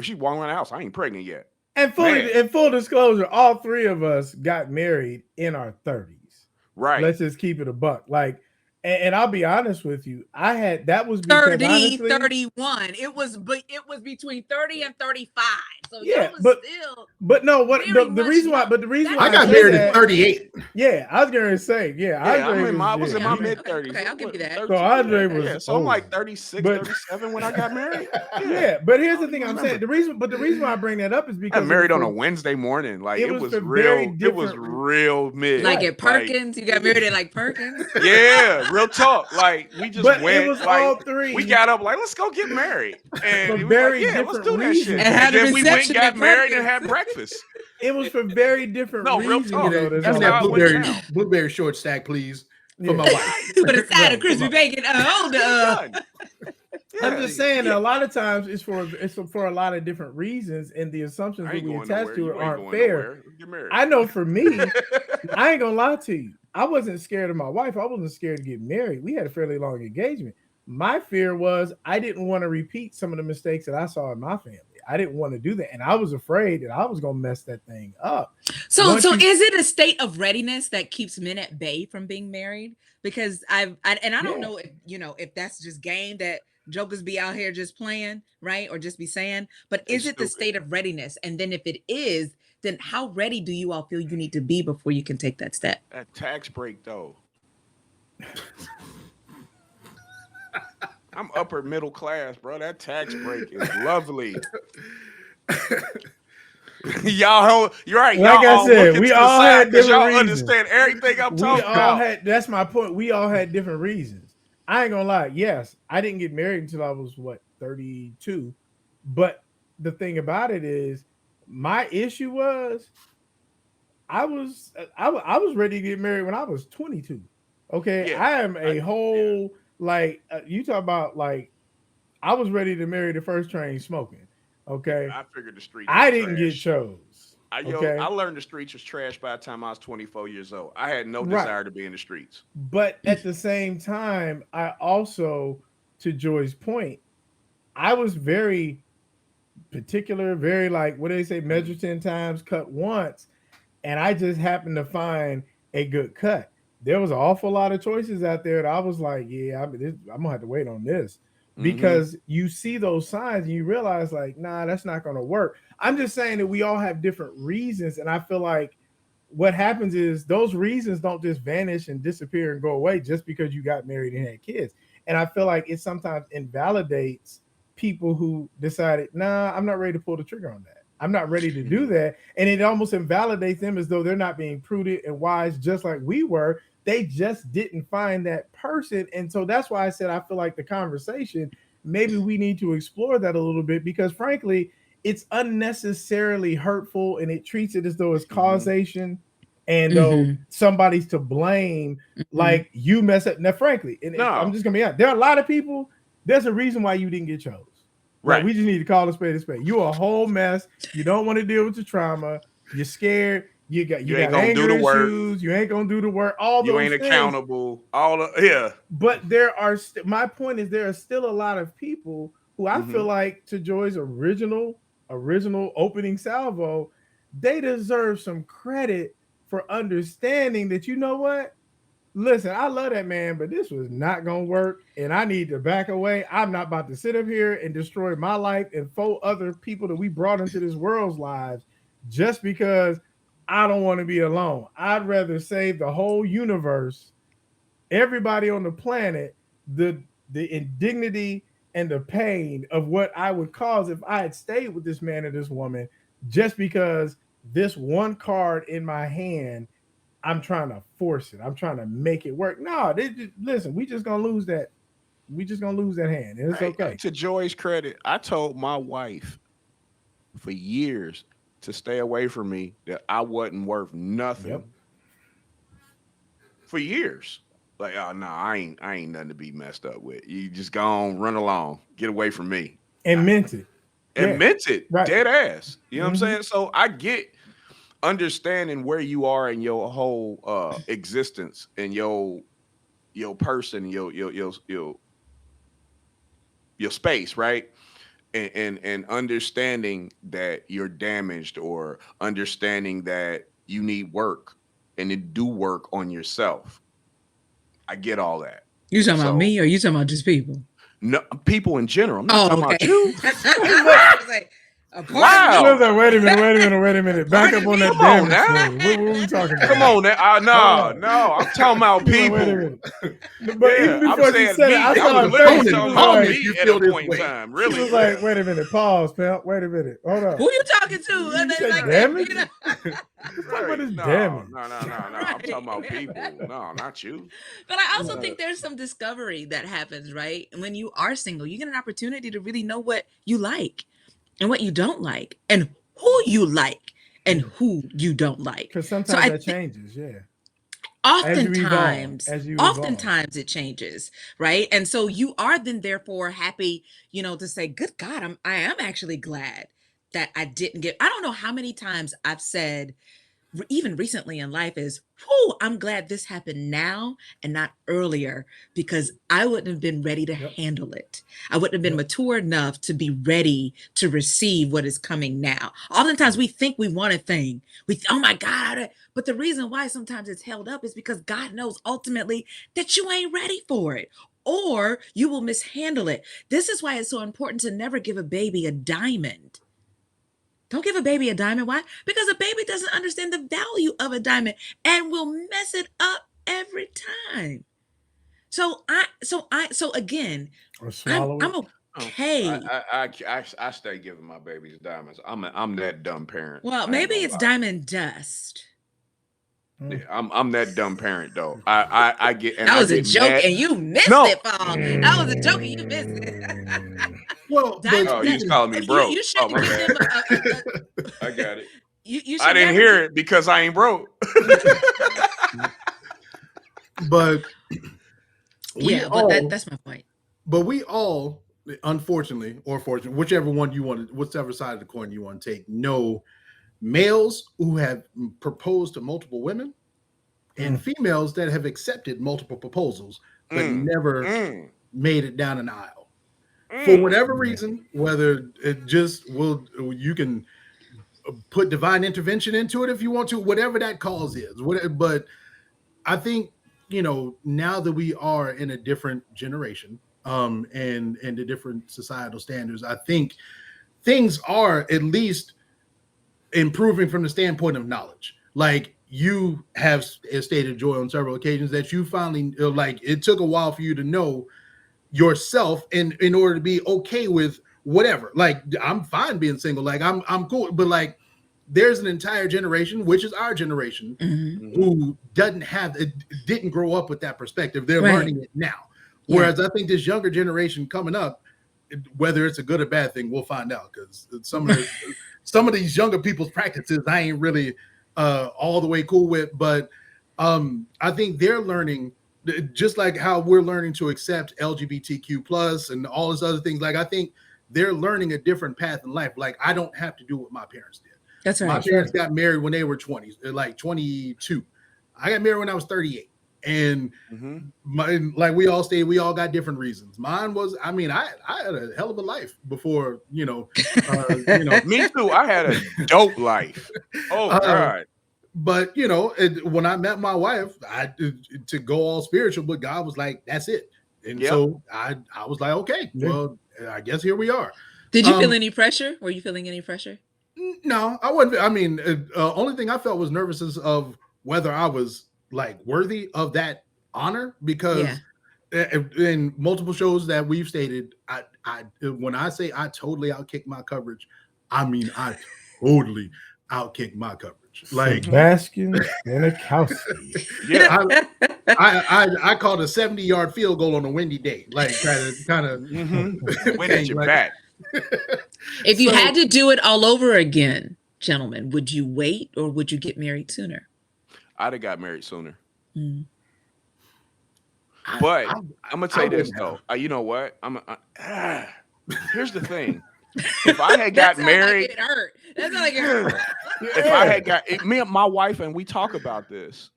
She walking around the house. I ain't pregnant yet, And fully, man. in full disclosure, all three of us got married in our 30s. Right? Let's just keep it a buck. Like, and I'll be honest with you, I had that was because 30, honestly, 31. It was between 30 and 35. So yeah, y'all was still but no, what very the much reason why, young. but the reason That why I I got doesn't say make married at sense that, to me. 38. yeah, I was gonna say, yeah, Yeah, Andre was, I was in yeah, my Okay, mid okay, 30s. okay. I'll give you that. so 13, yeah, Andre was yeah. So I'm like old, 36, but 37 when I got married. Yeah, yeah, but I here's don't the even thing I'm saying. remember. The reason why I bring that up is I got because married on a Wednesday morning. Like it was for very it was different, real Like mid. right. at Like, Perkins, you got married at like Perkins. yeah, real talk. Like we just But it went, was like all we three got up, like, let's go get married. for And we was like, very yeah, let's different do that reasons, shit. And though. And had the then we went and reception got at married and Perkins. had breakfast. It was for very different No, real reasons, Give talk. me though. that, That's give me That's all I'm that how it went saying. down. blueberry short stack, please, for my Yeah, wife. With a side of right. crispy bacon. Hold Get it up. done. I'm Yeah, just saying that yeah. a lot of times it's for a lot of different reasons, and the assumptions I that ain't we going attach nowhere. to it You ain't aren't going fair. nowhere. Let's get married. I know for me, I ain't gonna lie to you. I wasn't scared of my wife. I wasn't scared to get married. We had a fairly long engagement. My fear was I didn't want to repeat some of the mistakes that I saw in my family. I didn't want to do that, and I was afraid that I was gonna mess that thing up. So Once so you, is it a state of readiness that keeps men at bay from being married? Because I don't yeah, know if that's just game that jokers be out here just playing, right? Or just be saying, but They is it the stupid. state of readiness? And then if it is, then how ready do you all feel you need to be before you can take that step? That tax break though. I'm upper middle class, bro. That tax break is lovely. You're right. like Y'all I all said, looking we to the all side had because different y'all reasons. understand everything I'm We talking all about. had. That's my point. We all had different reasons. I ain't gonna lie. Yes, I didn't get married until I was 32. But the thing about it is, my issue was I was ready to get married when I was 22. Okay, Yeah, I am a whole like you talk about like I was ready to marry the first train smoking. Okay, I figured the streets was I didn't get trash. chose. I Okay, learned the streets was trash by the time I was 24 years old. I had no right. desire to be in the streets. But at the same time, I also, to Joy's point, I was very particular, very like what do they say, measure 10 times, cut once. And I just happened to find a good cut. There was an awful lot of choices out there that I was like, yeah, I'm gonna have to wait on this Mm-hmm. because you see those signs and you realize like, nah, that's not gonna work. I'm just saying that we all have different reasons, and I feel like what happens is those reasons don't just vanish and disappear and go away just because you got married and had kids. And I feel like it sometimes invalidates people who decided, nah, I'm not ready to pull the trigger on that. I'm not ready to do that. And it almost invalidates them as though they're not being prudent and wise, just like we were. They just didn't find that person. And so that's why I said I feel like the conversation, maybe we need to explore that a little bit because frankly, it's unnecessarily hurtful and it treats it as though it's Mm-hmm. causation and though Mm-hmm. somebody's to blame, Mm-hmm. like you mess up. Now, frankly, and I'm No, just gonna be honest, there are a lot of people. There's a reason why you didn't get chose. Like right. we just need to call a spade a spade. You're a whole mess. You don't want to deal with the trauma. You're scared. You You ain't got gonna do anger the work. issues. You ain't gonna do the work. All You ain't those things. accountable. All the yeah. But there are. My point is there are still a lot of people who I Mm-hmm. feel like to Joy's original opening salvo, they deserve some credit for understanding that you know what. Listen, I love that man, but this was not gonna work, and I need to back away. I'm not about to sit up here and destroy my life and 4 other people that we brought into this world's lives just because I don't want to be alone. I'd rather save the whole universe, everybody on the planet, the indignity and the pain of what I would cause if I had stayed with this man or this woman just because this one card in my hand I'm trying to force it. I'm trying to make it work. No, listen, we just gonna lose that. We just gonna lose that hand, and it's Hey, okay. to Joy's credit, I told my wife for years to stay away from me that I wasn't worth Yep. nothing for years. Like, oh no, I ain't nothing to be messed up with. You just go on, run along, get away from me. And meant it. And Yeah. meant it, Right. dead ass. You know what I'm Mm-hmm. saying? So I get understanding where you are in your whole existence and your person, your space, right? And understanding that you're damaged or understanding that you need work and to do work on yourself. I get all that. You talking about So me or you talking about just people? no, people in general. I'm not Oh, talking okay. about you. I was like, a part Wow. of me. Listen, wait a minute. Back Part up of on me. that Come on damage now. thing. What were we talking about? Come on now. Hold No, on. no. I'm talking about Wait a people. minute. But Yeah, even I'm before she saying said it, me. I I saw was her literally face. She talking was about like, me you at feel a this point in way. time. she Really. was like, wait a minute, pause, pimp. Wait a minute. Hold on. Who you talking to? You And then say like, damage? you know, Let's talk about Right. this No, damage. no, no, no, no. I'm talking about people. No, not you. but I also Uh, think there's some discovery that happens, right? When you are single, you get an opportunity to really know what you like and what you don't like and who you like and who you don't like. Because So sometimes I that think changes, yeah. oftentimes As you evolve. oftentimes it changes, right? And so you are then therefore happy, to say, good God, I am actually glad that I didn't get. I don't know how many times I've said even recently in life is, whoo, I'm glad this happened now and not earlier because I wouldn't have been ready to Yep. handle it. I wouldn't have been Yep. mature enough to be ready to receive what is coming now. Oftentimes we think we want a thing. Oh my God. But the reason why sometimes it's held up is because God knows ultimately that you ain't ready for it or you will mishandle it. This is why it's so important to never give a baby a diamond. Don't give a baby a diamond. Why? Because a baby doesn't understand the value of a diamond and will mess it up every time. So again, Or I'm swallow I'm it. okay. I stay giving my babies diamonds. I'm that dumb parent. Well, I ain't maybe gonna it's lie. diamond dust. Yeah, I'm that dumb parent though. I get and That I was a get joke mad. and you missed No. it, Paul. That was a joke and you missed it. Well, but Oh, Diamond you dust. just calling me You, broke. you Oh, should my give bad. them I got it. you I should didn't never hear it because I ain't broke. But Yeah, but that's my point. But we all, unfortunately or fortunately, whichever one you want to, whichever side of the coin you want to take, know males who have proposed to multiple women and females that have accepted multiple proposals but never made it down an aisle for whatever reason. Whether it just will, you can put divine intervention into it if you want to, whatever that cause is. But I think, now that we are in a different generation, and the different societal standards, I think things are at least improving from the standpoint of knowledge. Like you have stated, Joy, on several occasions that you finally, like, it took a while for you to know yourself in order to be okay with whatever. Like, I'm fine being single. Like, I'm cool. But like, there's an entire generation, which is our generation, who didn't grow up with that perspective. They're learning it now. Whereas I think this younger generation coming up, whether it's a good or bad thing, we'll find out, because some of these younger people's practices I ain't really all the way cool with. But I think they're learning, just like how we're learning to accept LGBTQ plus and all these other things. Like, I think they're learning a different path in life. Like, I don't have to do what my parents did. That's right. My parents got married when they were 20s, like 22. I got married when I was 38. And like we all stated, we all got different reasons. Mine was, I had a hell of a life before, Me too. I had a dope life. Oh God. But when I met my wife, to go all spiritual, but God was like, that's it. And so I was like, okay, well, I guess here we are. Did you feel any pressure? Were you feeling any pressure? No, I wasn't. I mean, only thing I felt was nervousness of whether I was like worthy of that honor, because in multiple shows that we've stated, when I say I totally outkicked my coverage, I mean I totally outkicked my coverage. Like Baskin and a Kowski. Yeah, I called a 70-yard field goal on a windy day, like kind of went at your back. If you had to do it all over again, gentlemen, would you wait or would you get married sooner? I'd have got married sooner. But I'm gonna say this though. You know what? Here's the thing. If I had got married, like it hurt. That's not like it hurt. If I had got me and my wife, and we talk about this,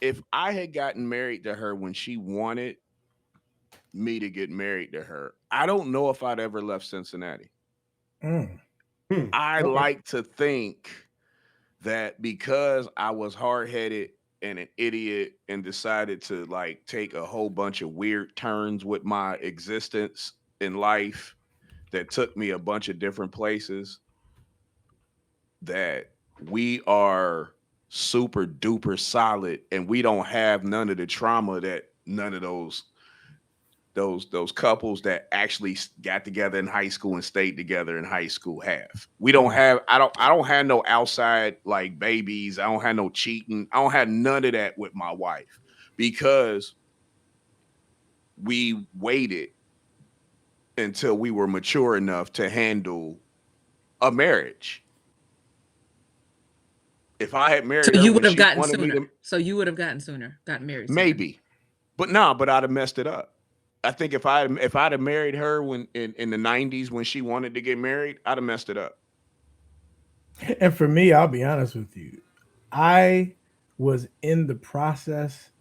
if I had gotten married to her when she wanted me to get married to her, I don't know if I'd ever left Cincinnati. I like to think that because I was hard-headed and an idiot and decided to like take a whole bunch of weird turns with my existence in life that took me a bunch of different places, that we are super duper solid and we don't have none of the trauma that none of those couples that actually got together in high school and stayed together in high school have. We don't have, I don't have no outside like babies. I don't have no cheating. I don't have none of that with my wife, because we waited until we were mature enough to handle a marriage. If I had married so her, you would have gotten sooner. Gotten married sooner. Maybe. But I'd have messed it up. I think if I'd have married her when in the 90s when she wanted to get married, I'd have messed it up. And for me, I'll be honest with you, I was in the process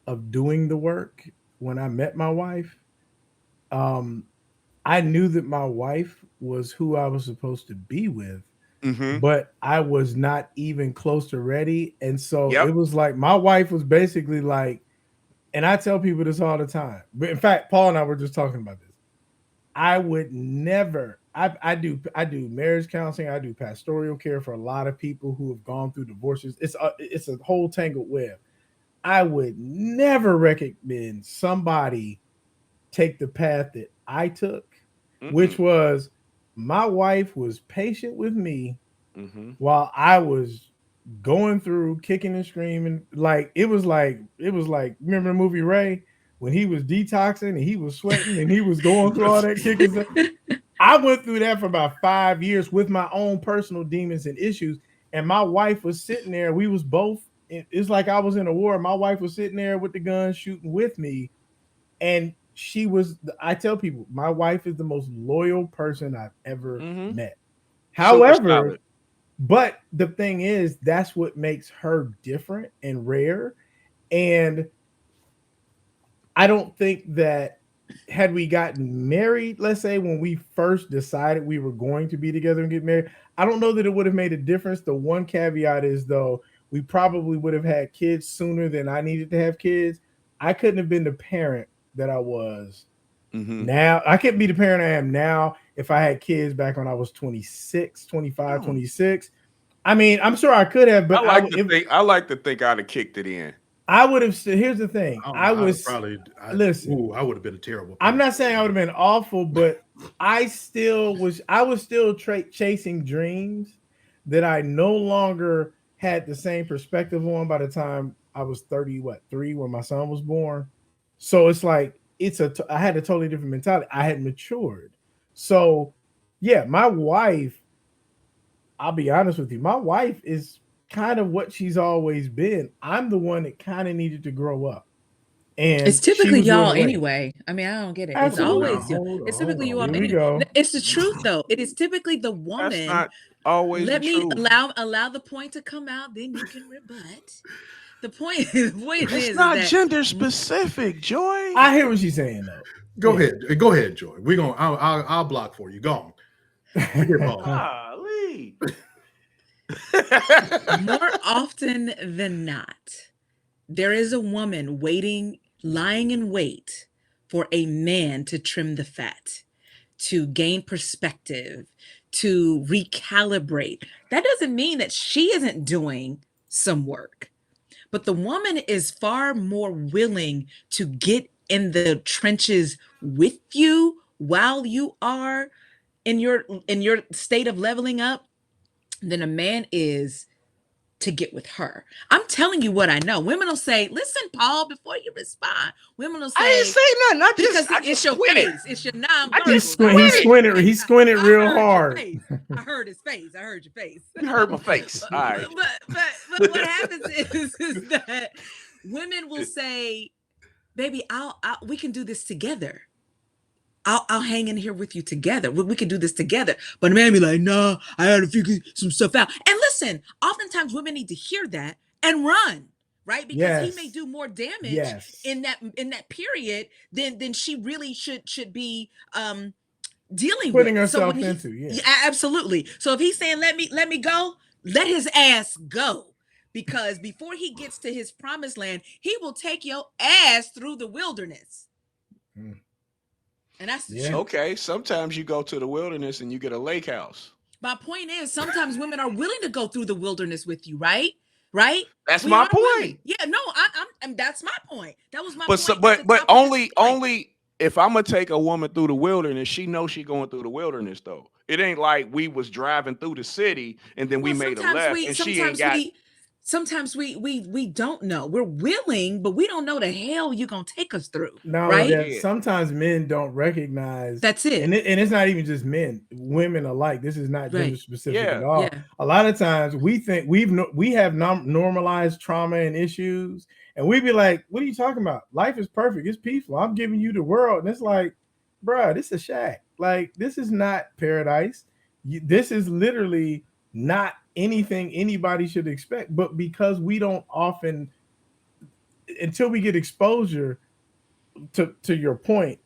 of doing the work when I met my wife. I knew that my wife was who I was supposed to be with, but I was not even close to ready. And so it was like my wife was basically like, and I tell people this all the time, but in fact, Paul and I were just talking about this. I would never, I do marriage counseling. I do pastoral care for a lot of people who have gone through divorces. It's a whole tangled web. I would never recommend somebody take the path that I took, which was my wife was patient with me while I was going through kicking and screaming. Like it was like remember the movie Ray when he was detoxing and he was sweating and he was going through all that kicking stuff. I went through that for about 5 years with my own personal demons and issues, and my wife was sitting there. We was both it's like I was in a war. My wife was sitting there with the gun shooting with me, and she was. I tell people, my wife is the most loyal person I've ever Mm-hmm. met. Super However, solid. but the thing is, that's what makes her different and rare. And I don't think that had we gotten married, let's say when we first decided we were going to be together and get married, I don't know that it would have made a difference. The one caveat is though, we probably would have had kids sooner than I needed to have kids. I couldn't have been the parent that I was Mm-hmm. now. I couldn't be the parent I am now if I had kids back when I was 26, 25, Oh, 26. I mean, I'm sure I could have, but I like to think I'd have kicked it in. I would have. Here's the thing. I'd have probably. Listen. I would have been a terrible I'm parent. not saying I would have been awful, but I was still chasing dreams that I no longer had the same perspective on by the time I was 30, what, 3 when my son was born. So it's like I had a totally different mentality. I had matured. So yeah, my wife, I'll be honest with you, my wife is kind of what she's always been. I'm the one that kind of needed to grow up. It's And she typically was doing y'all the way. anyway. I mean, I don't get it. It's Absolutely. always you. Hold It's on, hold typically you on. all Here we anyway. go. It's the truth though. It is typically the That's woman. not always the Let me truth. allow the point to come out, then you can rebut. The point, the point It's is not that gender specific, Joy. I hear what she's saying though. Go ahead, Joy. We're gonna. I'll block for you. Go on. Golly. more often than not, there is a woman lying in wait for a man to trim the fat, to gain perspective, to recalibrate. That doesn't mean that she isn't doing some work, but the woman is far more willing to get in the trenches with you while you are in your state of leveling up than a man is to get with her. I'm telling you what I know. Women will say, listen, Paul, before you respond, women will I ain't say, say nothing. because I it's just your squinted. face. It's your I just nonverbals. squinted. He squinted I real heard your hard. face. I heard his face. I heard your face. You heard my face. but, All right. but what happens is that women will say, baby, we can do this together. I'll hang in here with you together. We can do this together. But a man be like, nah, I had to figure some stuff out. And listen, oftentimes women need to hear that and run, right? Because he may do more damage in that period than she really should be dealing Putting with. herself into. Yeah, absolutely. So if he's saying let me go, let his ass go. Because before he gets to his promised land, he will take your ass through the wilderness. And that's the truth. Okay. Sometimes you go to the wilderness and you get a lake house. My point is, sometimes women are willing to go through the wilderness with you, right? Right? That's my point. Willing. Yeah, no, I'm that's my point. That was my point. But only if I'm gonna take a woman through the wilderness, she knows she going through the wilderness though. It ain't like we was driving through the city and then we made a left and she ain't got. Sometimes we don't know. We're willing, but we don't know the hell you're gonna take us through. No, right? Sometimes men don't recognize that's it, and it's not even just men, women alike. This is not gender specific at all. Yeah. A lot of times we think we have normalized trauma and issues, and we be like, "What are you talking about? Life is perfect. It's peaceful. I'm giving you the world." And it's like, bruh, this is shack. Like, this is not paradise. This is literally not anything anybody should expect. But because we don't often, until we get exposure to your point,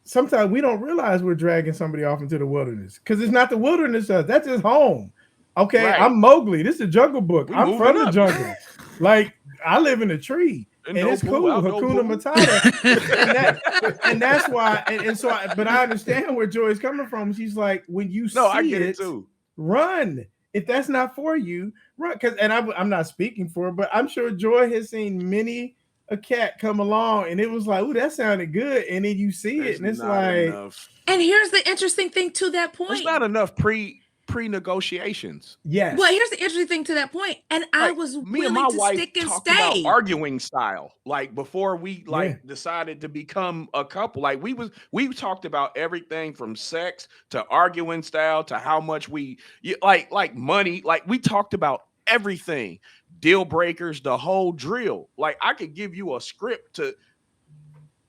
sometimes we don't realize we're dragging somebody off into the wilderness, because it's not the wilderness, that's his home. Okay, right. I'm Mowgli. This is a Jungle Book. I'm from the jungle. Like, I live in a tree. And it's cool, Hakuna Matata, and that's why. And so, but I understand where Joy's coming from. She's like, when you see I get it too. Run. If that's not for you, run. Because, and I'm not speaking for her, but I'm sure Joy has seen many a cat come along, and it was like, "Ooh, that sounded good," and then you see it, and it's like. Enough. And here's the interesting thing to that point. It's not enough pre-negotiations. Yes. Well, here's the interesting thing to that point. And like, I was willing to stick and stay. About arguing style. Like, before we decided to become a couple. Like, we talked about everything from sex to arguing style to how much we like money. Like, we talked about everything, deal breakers, the whole drill. Like I could give you a script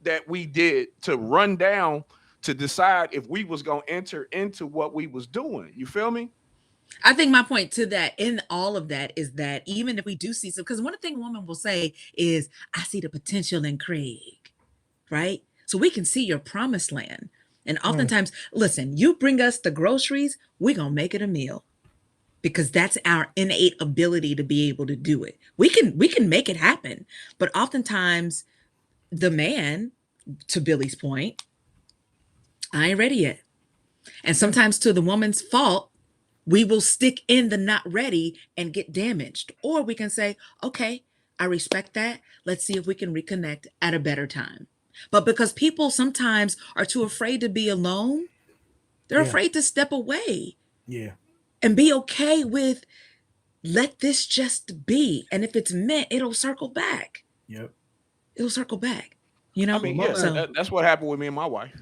that we did to run down to decide if we was gonna enter into what we was doing. You feel me? I think my point to that in all of that is that even if we do see some, because one thing a woman will say is, I see the potential in Craig, right? So we can see your promised land. And oftentimes, listen, you bring us the groceries, we're going to make it a meal because that's our innate ability to be able to do it. We can make it happen. But oftentimes the man, to Billy's point, I ain't ready yet. And sometimes to the woman's fault, we will stick in the not ready and get damaged. Or we can say, okay, I respect that. Let's see if we can reconnect at a better time. But because people sometimes are too afraid to be alone, they're afraid to step away. Yeah. And be okay with, let this just be. And if it's meant, it'll circle back. Yep. It'll circle back. You know? I mean, yeah, so, that's what happened with me and my wife.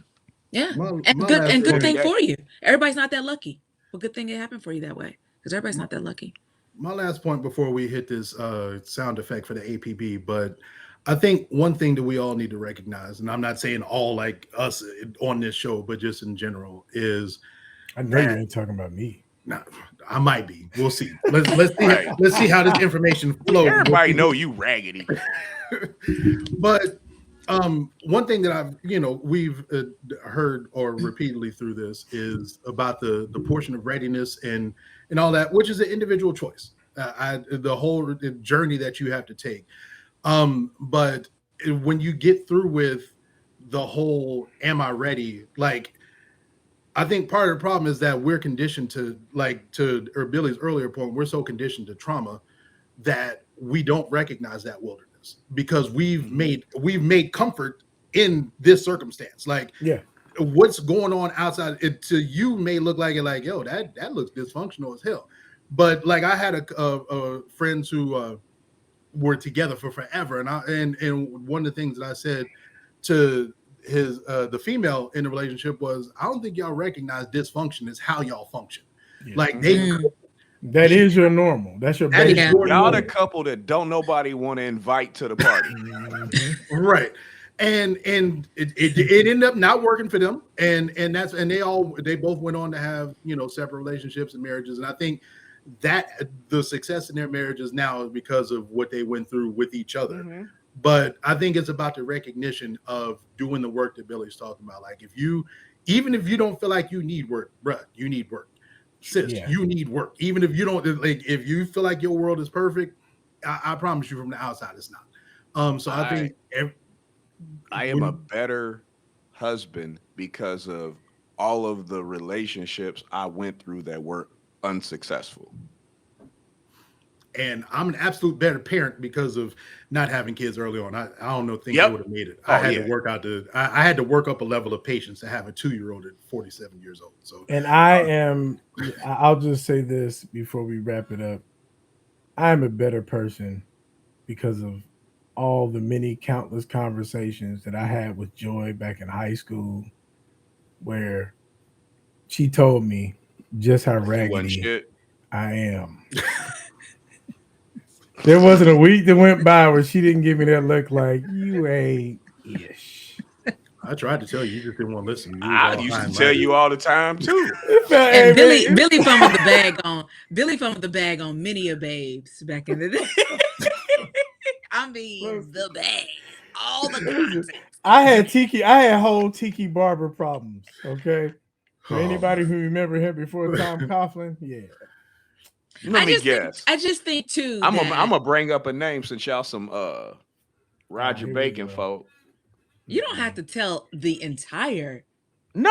Yeah. My Good thing for you. Everybody's not that lucky. But good thing it happened for you that way. Because everybody's not that lucky. My last point before we hit this sound effect for the APB, but I think one thing that we all need to recognize, and I'm not saying all like us on this show, but just in general, is I know you ain't talking about me. Nah, I might be. We'll see. Let's see how this information flows. Everybody know you raggedy. But one thing that we've heard or repeatedly through this is about the portion of readiness and all that, which is an individual choice. The whole journey that you have to take. But when you get through with the whole, am I ready? Like, I think part of the problem is that we're conditioned to Billy's earlier point, we're so conditioned to trauma that we don't recognize that wilderness because we've made comfort in this circumstance. Like, what's going on outside it to you may look like it like, yo, that looks dysfunctional as hell. But like I had a friends who were together for forever, and one of the things that I said to the female in the relationship was, I don't think y'all recognize dysfunction is how y'all function. Yeah. Like that is your normal. That's your base. Y'all the couple that don't nobody want to invite to the party. Right. And it ended up not working for them. And they both went on to have, separate relationships and marriages. And I think that the success in their marriages now is because of what they went through with each other. Mm-hmm. But I think it's about the recognition of doing the work that Billy's talking about. Like even if you don't feel like you need work, bruh, you need work. Sis, you need work. Even if you don't, like, if you feel like your world is perfect, I promise you from the outside it's not. So I think I am a better husband because of all of the relationships I went through that were unsuccessful. And I'm an absolute better parent because of not having kids early on. I don't think I would have made it. I had to work up a level of patience to have a 2-year-old at 47 years old. So, and I'll just say this before we wrap it up. I'm a better person because of all the many countless conversations that I had with Joy back in high school, where she told me just how raggedy I am. There wasn't a week that went by where she didn't give me that look like, you ain't ish. I tried to tell you, you just didn't want to listen. I used to tell you all the time too. And Billy fumbled the bag on many a babes back in the day. I mean, the bag, all the content. I had whole Tiki Barber problems. Okay, for anybody who remember him before Tom Coughlin, Let me guess. I just think too. I'm gonna bring up a name since y'all some Roger Bacon folk. You don't have to tell the entire. No.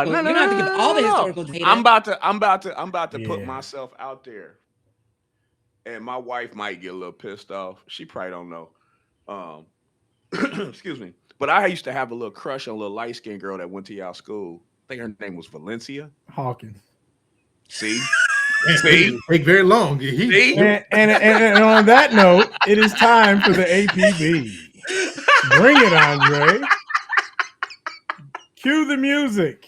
You don't have to give all the historical data. I'm about to put myself out there, and my wife might get a little pissed off. She probably don't know. Excuse me, but I used to have a little crush on a little light skinned girl that went to y'all school. I think her name was Valencia Hawkins. See. Take very long. And on that note, it is time for the APB. Bring it, Andre. Cue the music.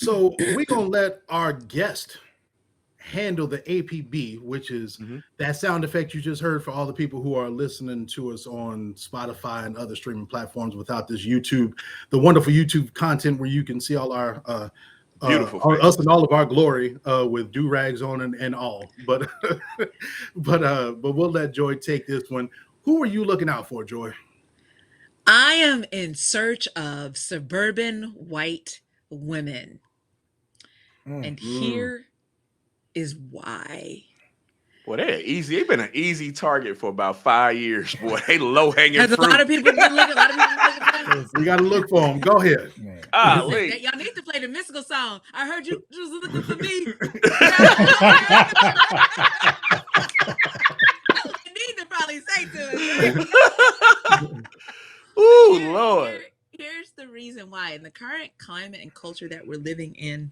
So we're gonna let our guest handle the APB, which is that sound effect you just heard for all the people who are listening to us on Spotify and other streaming platforms without this YouTube, the wonderful YouTube content where you can see all our beautiful us and all of our glory with do-rags on and all. But but we'll let Joy take this one. Who are you looking out for, Joy? I am in search of suburban white women. And here is why. Boy, they're easy. They've been an easy target for about 5 years. Boy, they low hanging fruit. A lot of people been looking. For them. We got to look for them. Go ahead. Listen, y'all need to play the mystical song. I heard you was looking for me. You need to probably say to it. Ooh, Lord. Here's the reason why. In the current climate and culture that we're living in,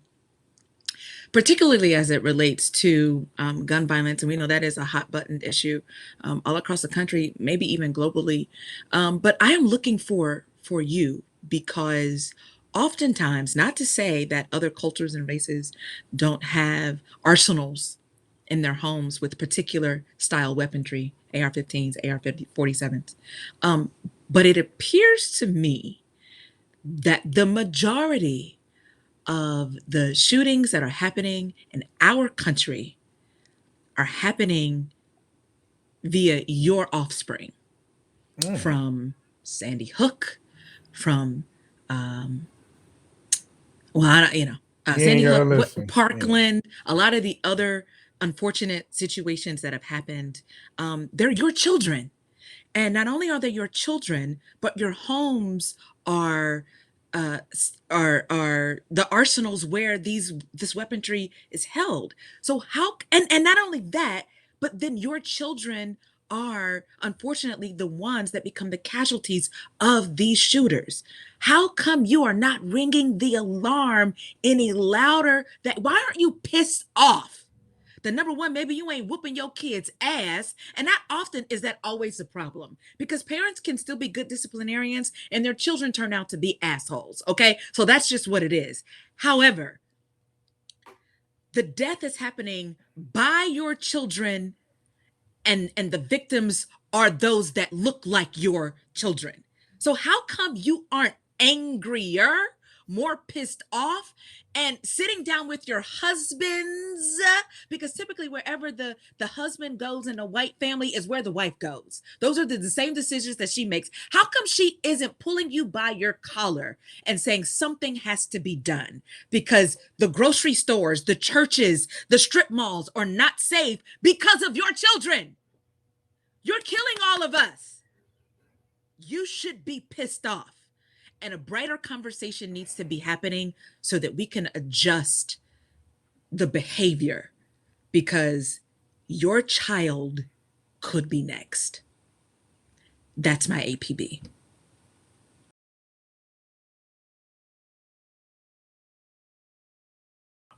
particularly as it relates to gun violence, and we know that is a hot button issue all across the country, maybe even globally. But I am looking for you because oftentimes, not to say that other cultures and races don't have arsenals in their homes with particular style weaponry, AR-15s, AR-47s, but it appears to me that the majority of the shootings that are happening in our country are happening via your offspring, from Sandy Hook, from Sandy Hook, Parkland, a lot of the other unfortunate situations that have happened. They're your children, and not only are they your children, but your homes are the arsenals where this weaponry is held. So how and not only that, but then your children are unfortunately the ones that become the casualties of these shooters. How come you are not ringing the alarm any louder? Why aren't you pissed off? The number one, maybe you ain't whooping your kids' ass. And not often is that always the problem, because parents can still be good disciplinarians and their children turn out to be assholes. Okay. So that's just what it is. However, the death is happening by your children, and the victims are those that look like your children. So how come you aren't angrier, more pissed off, and sitting down with your husbands? Because typically wherever the husband goes in a white family is where the wife goes. Those are the same decisions that she makes. How come she isn't pulling you by your collar and saying something has to be done? Because the grocery stores, the churches, the strip malls are not safe because of your children. You're killing all of us. You should be pissed off. And a brighter conversation needs to be happening so that we can adjust the behavior, because your child could be next. That's my APB.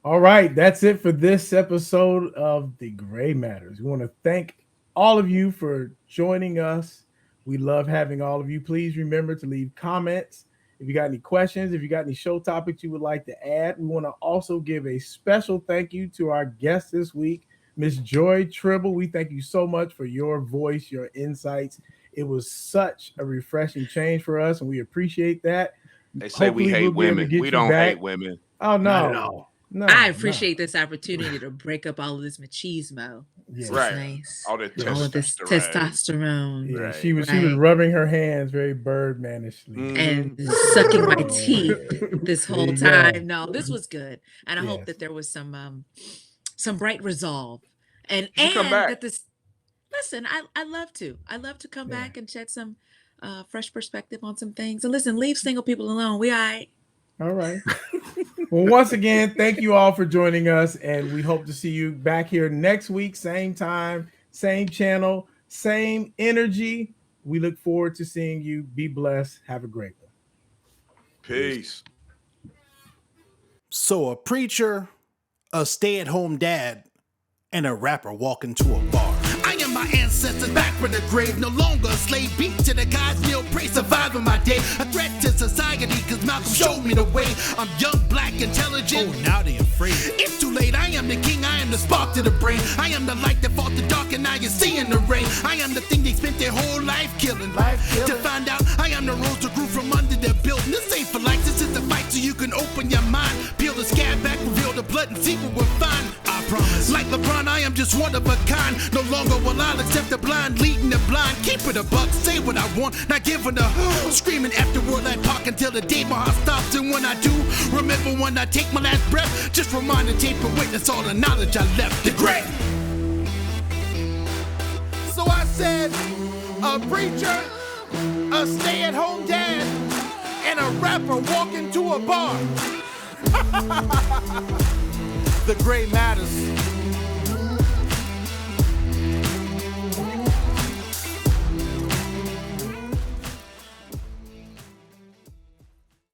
All right, that's it for this episode of The Gray Matters. We want to thank all of you for joining us. We love having all of you. Please remember to leave comments. If you got any questions, if you got any show topics you would like to add, we want to also give a special thank you to our guest this week, Miss Joy Tribble. We thank you so much for your voice, your insights. It was such a refreshing change for us, and we appreciate that. They say we hate women. We don't hate women. Oh, no. No, I appreciate this opportunity to break up all of this machismo. Yes. Right. Nice. All this testosterone. Yeah, right. She was rubbing her hands very birdmanishly and sucking my teeth this whole time. No, this was good, and I hope that there was some bright resolve, and that this. Listen, I love to come back and shed some fresh perspective on some things. And listen, leave single people alone. We all right. All right. Well, once again, thank you all for joining us, and we hope to see you back here next week, same time, same channel, same energy. We look forward to seeing you. Be blessed. Have a great one. Peace. So a preacher, a stay-at-home dad, and a rapper walk into a bar. I am my ancestors back from the grave. No longer a slave, beat to the gods, kneel, pray, surviving my day. A threat to society, cause Malcolm showed me the way. I'm young, black, intelligent. Oh, now they afraid. It's too late, I am the king, I am the spark to the brain. I am the light that fought the dark and now you're seeing the rain. I am the thing they spent their whole life killing. To find out, I am the rose that grew from under their building. This ain't for life, this is the fight so you can open your mind. Peel the scab back, reveal the blood and see what we'll find. I promise. Like LeBron, I am just one of a kind. No longer will I accept the blind, leading the blind. Keep it a buck, say what I want, not giving a screaming after word I talk until the day my heart stops. And when I do, remember when I take my last breath, just remind and tape and witness all the knowledge I left the grave. So I said, a preacher, a stay-at-home dad, and a rapper walk into a bar. The gray matters.